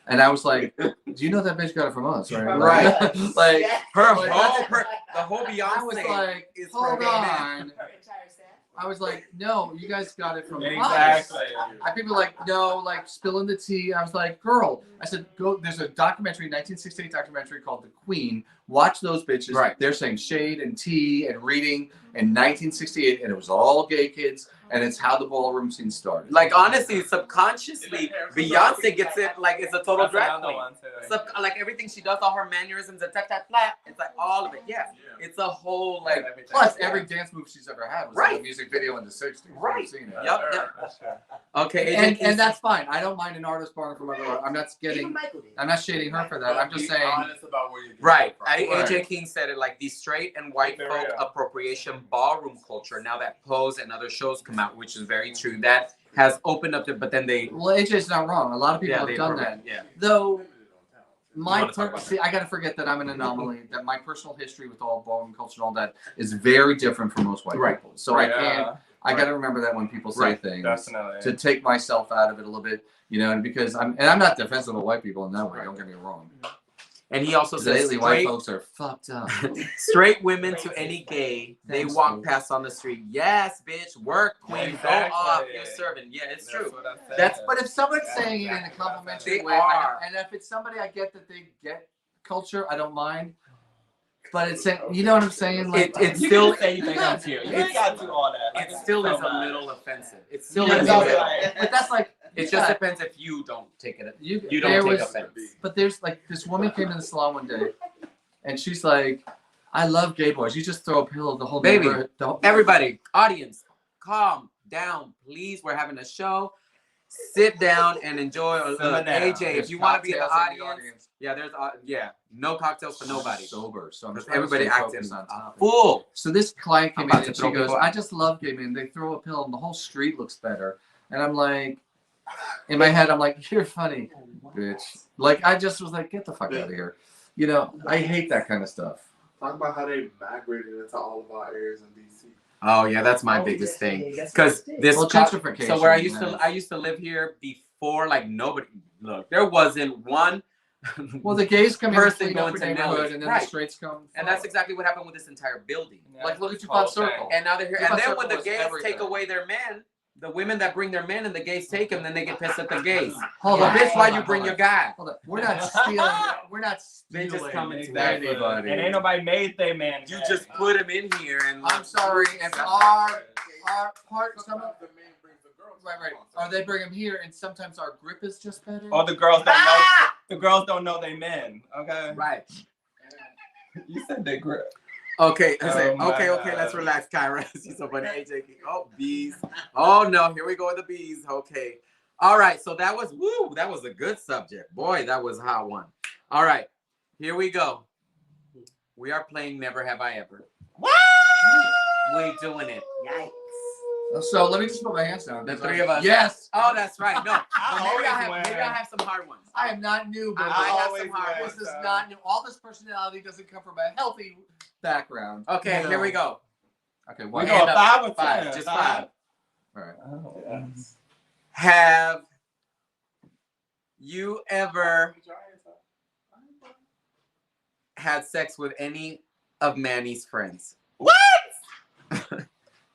and I was like, do you know that bitch got it from us, right? Right. Like the whole Beyonce I was like, is hold from on. I was like, no, you guys got it from Exactly. us. People were like, no, like spilling the tea. I was like, girl, I said, go. There's a documentary, 1968 documentary called The Queen. Watch those bitches. Right. They're saying shade and tea and reading in 1968, and it was all gay kids. and it's how the ballroom scene started. Like honestly, subconsciously, Beyonce gets it like it's a total That's drag another queen. one, too. Like everything she does, all her mannerisms and tap flat. It's like all of it. Yeah, it's a whole like. Plus, every dance move she's ever had was in Right. a music video in the '60s. Right. You've seen it. Yep. Okay, And that's fine. I don't mind an artist borrowing from other. I'm not Even Michael did. I'm not shading her for that. I'm just saying. honest about where you're right. from. AJ King said it like the straight and white There folk we go. appropriation ballroom culture. Now that Pose and other shows come out, which is very true, that has opened up. But then they Well, AJ's not wrong. A lot of people have they done that. Yeah. Though You wanna talk about see, I got to forget that I'm an anomaly. That my personal history with all ballroom culture and all that is very different from most white Right. people. So I can't. I got to remember that when people say Right. things, Definitely. to take myself out of it a little bit, you know, and because I'm not defensive of white people in that way. Don't get me wrong. And he also says Lately, white straight, folks are fucked up. straight women to any gay, they Thanks, walk dude. past on the street. Yes, bitch, work, queen, Exactly. go off, you're serving. Yeah, it's true. What I said. That's- But if someone's saying it in a complimentary They way, are. and if it's somebody I get that they get culture, I don't mind. But it's you know what I'm saying? Like It's You still can say you think I'm cute. You ain't got to do all that. it still is a So much. little offensive. It still Yeah, is a that's little. right. but that's like It just depends if you don't take it. you You there don't take was, offense. But there's like this woman came to the salon one day, and she's like, "I love gay boys. You just throw a pillow the whole Baby, neighborhood." Everybody, audience, calm down, please. We're having a show. Sit down and enjoy. Simmer down. AJ, There's if you want to be in the cocktails audience, yeah, there's no cocktails for nobody. Sober, so I'm Because trying to everybody stay acting focused on topic. full. So this client I'm came about in to and she throw goes, people out. "I just love gay men. They throw a pill and the whole street looks better." And I'm like, in my head, I'm like, "You're funny, bitch." Like I just was like, "Get the fuck out of here." You know, I hate that kind of stuff. Talk about how they migrated into all of our areas in DC. Oh yeah, that's my biggest thing. Because this Well, gentrification, so where I yeah. used to live here before, like nobody. Look, there wasn't one. Well, the gays come in and Person clean going up the to neighborhood, Nellis. and then Right. the straights come. And that's exactly what happened with this entire building. Yeah, Like, look at this DuPont whole thing. Circle. And now they're here. DuPont And then Circle when the was gays everything. take away their men, the women that bring their men and the gays take them, then they get pissed at the gays. Hold Well, on, bitch, why hold you on, bring hold your on. guy? Hold on. We're not stealing. We're not They stealing just come into Exactly. anybody. And ain't nobody made they man. You yet. just put him in here and. I'm sorry. If our part, some of the man brings the girls. right, or they bring them here, and sometimes our grip is just better. Or the girls don't know. The girls don't know they men. Okay. Right. You said they grip. Okay, I say, Oh my okay, God. let's relax, Kyra. She's so funny. AJ, oh, bees. Oh no, here we go with the bees. Okay. All right, so that was a good subject. Boy, that was a hot one. All right, here we go. We are playing Never Have I Ever. We doing it. Yikes. So let me just put my hands down. The three of us. Yes. Oh, that's right. No, always maybe I'll have some hard ones. I am not new, but I have always some hard win. ones. this is not new. All this personality doesn't come from a healthy background. Okay, You know. here we go. Okay, We one. go Hand up. 5 or 10. Five, just 5. All right. Oh, yes. Have you ever had sex with any of Manny's friends? What?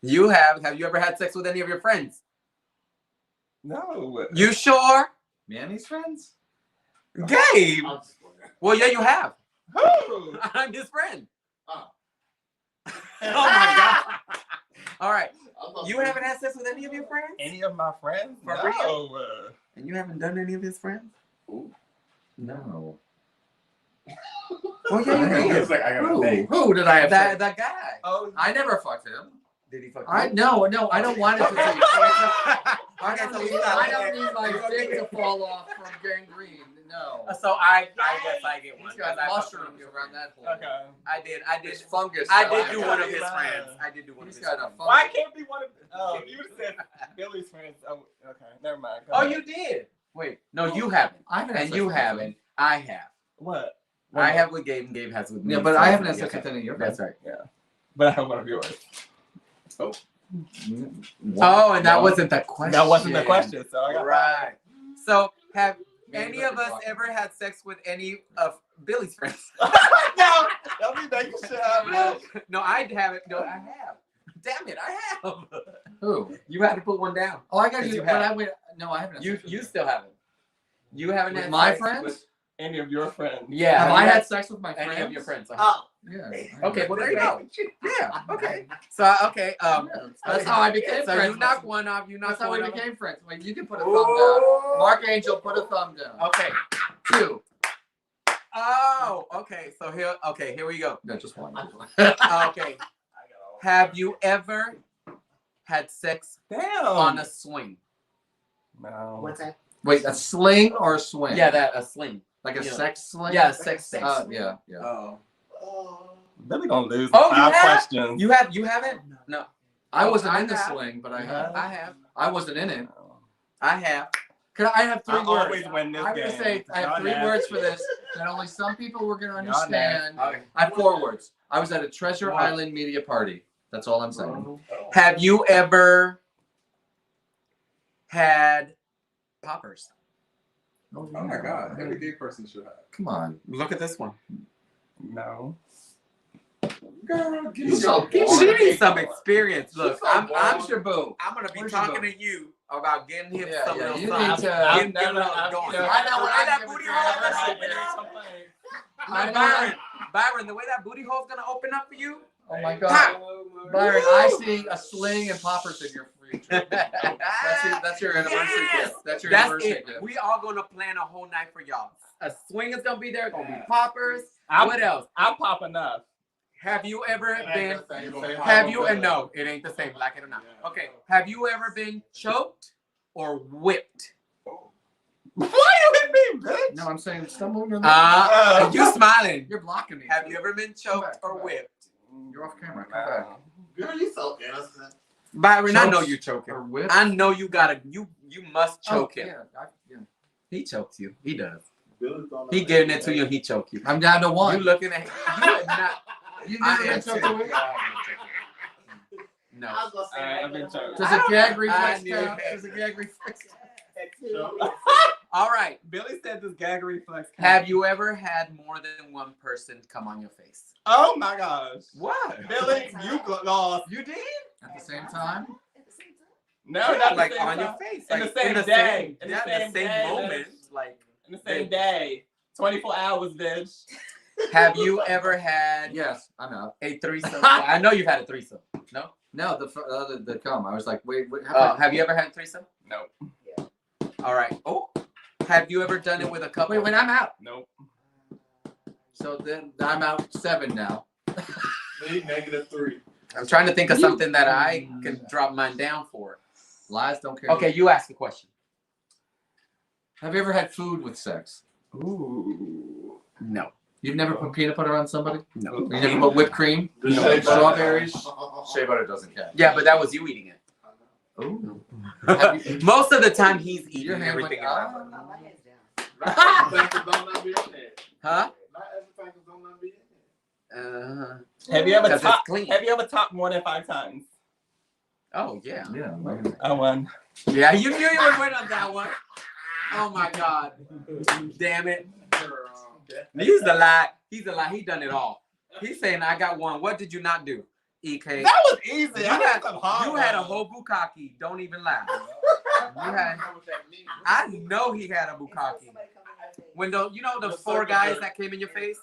You have. Have you ever had sex with any of your friends? No. You sure? Manny's friends? Gabe. Well, yeah, you have. Who? I'm his friend. Oh. Oh my God. All right. You haven't had sex with any of your friends? Any of my friends? For no. real? And you haven't done any of his friends? No. Oh yeah, you It's did. like I gotta think. Who did I have? That sex? that guy. Oh, I never fucked him. Did he fuck I you? no, I don't want it to be. I Okay, so we don't got need my dick to fall off from gangrene. No. So I guess I get one. He's got 'cause I fucked mushrooms one of around that hole. okay. I did. There's fungus. I did do Yeah. one of his friends. I did do one of He's his got a friends. fungus. Why can't be one of? Oh, you said Billy's friends. Oh, okay. Never mind. Go Oh, ahead. you did. Wait, no, you haven't, I haven't had and sex you with haven't. I have. What? I have with Gabe, and Gabe has with me. Yeah, but I haven't had Yeah, sex with any of your friends. That's right. But I have one of yours. Oh, and that wasn't the question. That wasn't the question. So I got Right. So, have Maybe any that's of us wrong. ever had sex with any of Billy's friends? No, don't be making shit up, man. No, I haven't. No, I have. Damn it, I have. Who? You had to put one down. Oh, I got Because you. you But have. I went. No, I haven't. Had You sex with you them. still haven't. You haven't With had my sex friends? with- Any of your friends? Yeah. Have I had sex with my friends? Any of your friends? Oh. Yeah. Okay, well there you go. Yeah. Okay. So okay. That's how I became So friends. you knock one off. You knock That's how we one off. became friends. Wait, you can put a thumb down. Mark Angel, put a thumb down. Okay. 2. Oh. Okay. So here. Okay. Here we go. No, just 1. Okay. Have you ever had sex Damn. on a swing? No. What's that? Wait, a sling or a swing? Yeah, that a sling. Like a Yeah. sex sling? Yeah, sex. Yeah. Oh. Billy gonna lose Oh, you 5 have? questions. You have? You haven't? No. I wasn't I in the have. sling, but I You have. I have. I wasn't in it. I have. I have 3 I words. always win this I'm game. gonna say I have Y'all 3 nasty. words for this that only some people were gonna Y'all understand. nasty. Okay. I have 4 words. I was at a Treasure What? Island media party. That's all I'm saying. Have you ever had poppers? Oh my God, every gay person should have. Come on. Look at this one. No. Girl, give You me so your cute. She water. needs some experience. Look, I'm I'm Shabu. I'm gonna be Where's talking your to you about getting him Yeah, some yeah, little you something. need to- Getting little going. I know what The way I'm that giving booty you. hole's gonna I open know. up. I know. Byron, the way that booty hole's gonna open up for you. Oh my God. Byron, I see a sling and poppers in your future. That's your anniversary Yes. gift. That's your That's anniversary it. gift. We all gonna plan a whole night for y'all. A swing is gonna be there. Gonna be poppers. I'm- What else? I'll pop enough. Have you ever been? Have Have you? And no, it ain't the same. Like it or not. Okay. Have you ever been choked or whipped? Why you hit me, bitch? No, I'm saying stumble your lips. You smiling? You're blocking me. Have you ever been choked back, or come back. whipped? You're off camera. Come back. Girl, you so innocent. Byron, I know Choked you choking. Or whip. I know you gotta. You must choke him. Yeah. He chokes you. He does. Billy's on He giving it to you. He choke you. I'm down to 1. You looking at? You are not. You've I never am been too. choked away? No. I was gonna say I've been choked. Does a gag reflex knew count? that. Does a gag reflex All right. Billy said this gag reflex. Have you ever had more than one person come on your face? Oh my gosh. What? Billy, you lost. You did? at the same time? No, Yeah, not like the same on your time. face. In Like the same day. Same, In the yeah, same the same day, moment. bitch. Like, In the same day. 24 hours, bitch. have you ever had Yes, I'm out. a threesome? Yeah, I know you've had a threesome. No? No, the cum. I was like, wait. Have you ever had a threesome? Nope. All right. Oh, have you ever done it with a couple? wait, I'm out. Nope. So then I'm out 7 now. Me, -3. I'm trying to think of something that I can drop mine down for. Lies don't care. Okay, you ask the question. Have you ever had food with sex? Ooh. No. You've never put peanut butter on somebody? No. You never put whipped cream? The shea butter. Strawberries? Shea butter doesn't count. Yeah, but that was you eating it. Ooh. Most of the time, he's Your eating hand everything. went, in my ah. mouth. my head's down. Not everything don't not be in there. Huh? Not everything don't not be in there. Have you ever 'Cause it's topped? clean. Have you ever topped more than 5 times? Oh yeah. Yeah. I won. Yeah, you knew you would win on that one. Oh my God. Damn it. He's a lie. He's a lie. He done it all. He's saying I got one. What did you not do? EK. That was easy. You I had, some hard you had a ones. whole bukkake. Don't even laugh. You had. I know he had a bukkake. When the the 4 guys that came in your face.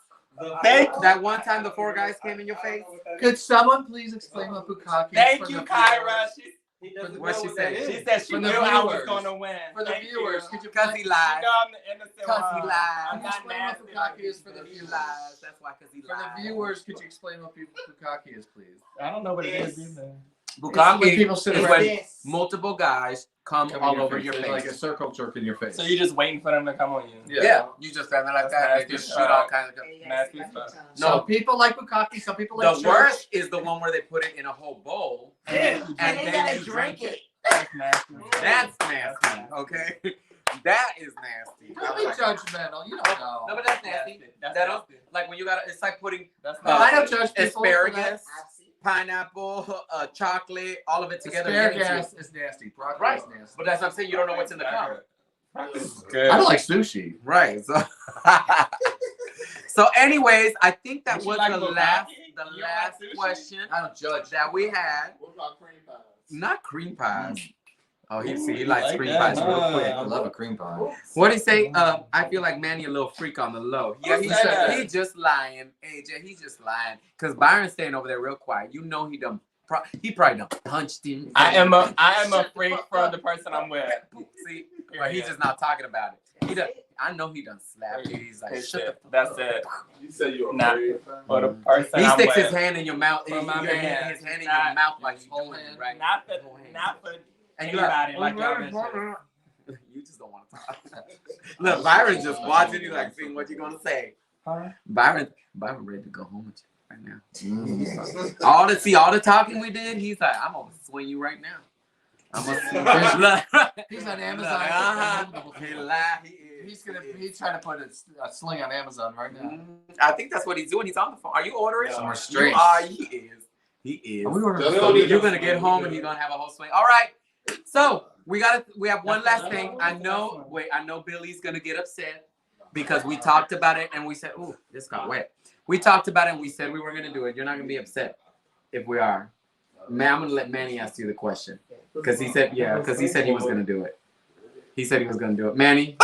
Thank That one time the 4 guys came in your face. Could someone please explain what bukkake is? Thank for you, the Kyra. viewers? What she said? She said she For the knew I was viewers. going to win. For the Thank viewers, you. could you Cause he You lied. know I'm the innocent Cause he one. lied. I'm not Explain what nasty. bukkake is for the He viewers. lies. That's why. Cause he For lied. the viewers, could you explain what bukkake is, please? I don't know what it is either. When Bukkake people sit is around when multiple guys come all over your It's face. like a circle jerk in your face. So you're just waiting for them to come on you. Yeah, you just stand there like that. That's They just nasty. shoot all kinds of. Nasty stuff. Some people like bukkake, some people like The church. worst is the one where they put it in a whole bowl and And then they gotta you drink it. That's nasty. That's nasty. Okay, that is nasty. Don't be judgmental. You don't know. No, but that's nasty. That's That nasty. like when you got it's like putting That's No, I don't nasty. judge people for that. asparagus, pineapple, chocolate, all of it together. and give it to you. Asparagus is nasty. Broccoli Right. is nasty. But that's what I'm saying. You don't know what's in the cup. Good. I don't like sushi. Right. So, so anyways, I think that Would you was like the bukkake? last You don't like last sushi? question I don't judge. that we had. What about cream pies? Not cream pies. Oh, he likes like cream that, pies real huh? quick. I love a cream pie. What'd he say? I feel like Manny a little freak on the low. Yeah, Who he said said that? he just lying. AJ, he just lying. Cause Byron's staying over there real quiet. You know he done. He probably done punched him. I am a freak for the person I'm with. See, but he's just not talking about it. He done. I know he done slapped you. He's like, It's shut the it. That's it. You say you're Nah. afraid. For the person He I'm sticks with. his hand in your mouth. For my man. His hand in your mouth while you doing it, right? Not for And you anybody like y'all bitches. you just don't want to talk. Look, Byron's just watching you, like seeing what you're gonna say. Huh? Byron ready to go home with you right now. All the talking we did, he's like, I'm gonna swing you right now. I'm gonna. He's on Amazon. He lied. He's trying to put a sling on Amazon right now. I think that's what he's doing. He's on the phone. Are you ordering? Some You restraints. are. He is. He is. Are we ordering That's food? what You're gonna get home and he's gonna have a whole swing. All right. So we have one last thing. I know Billy's gonna get upset because we talked about it and we said, "Ooh, this got wet." We talked about it and we said we were gonna do it. You're not gonna be upset if we are. Man, I'm gonna let Manny ask you the question because he said he was gonna do it. He said he was gonna do it. Manny,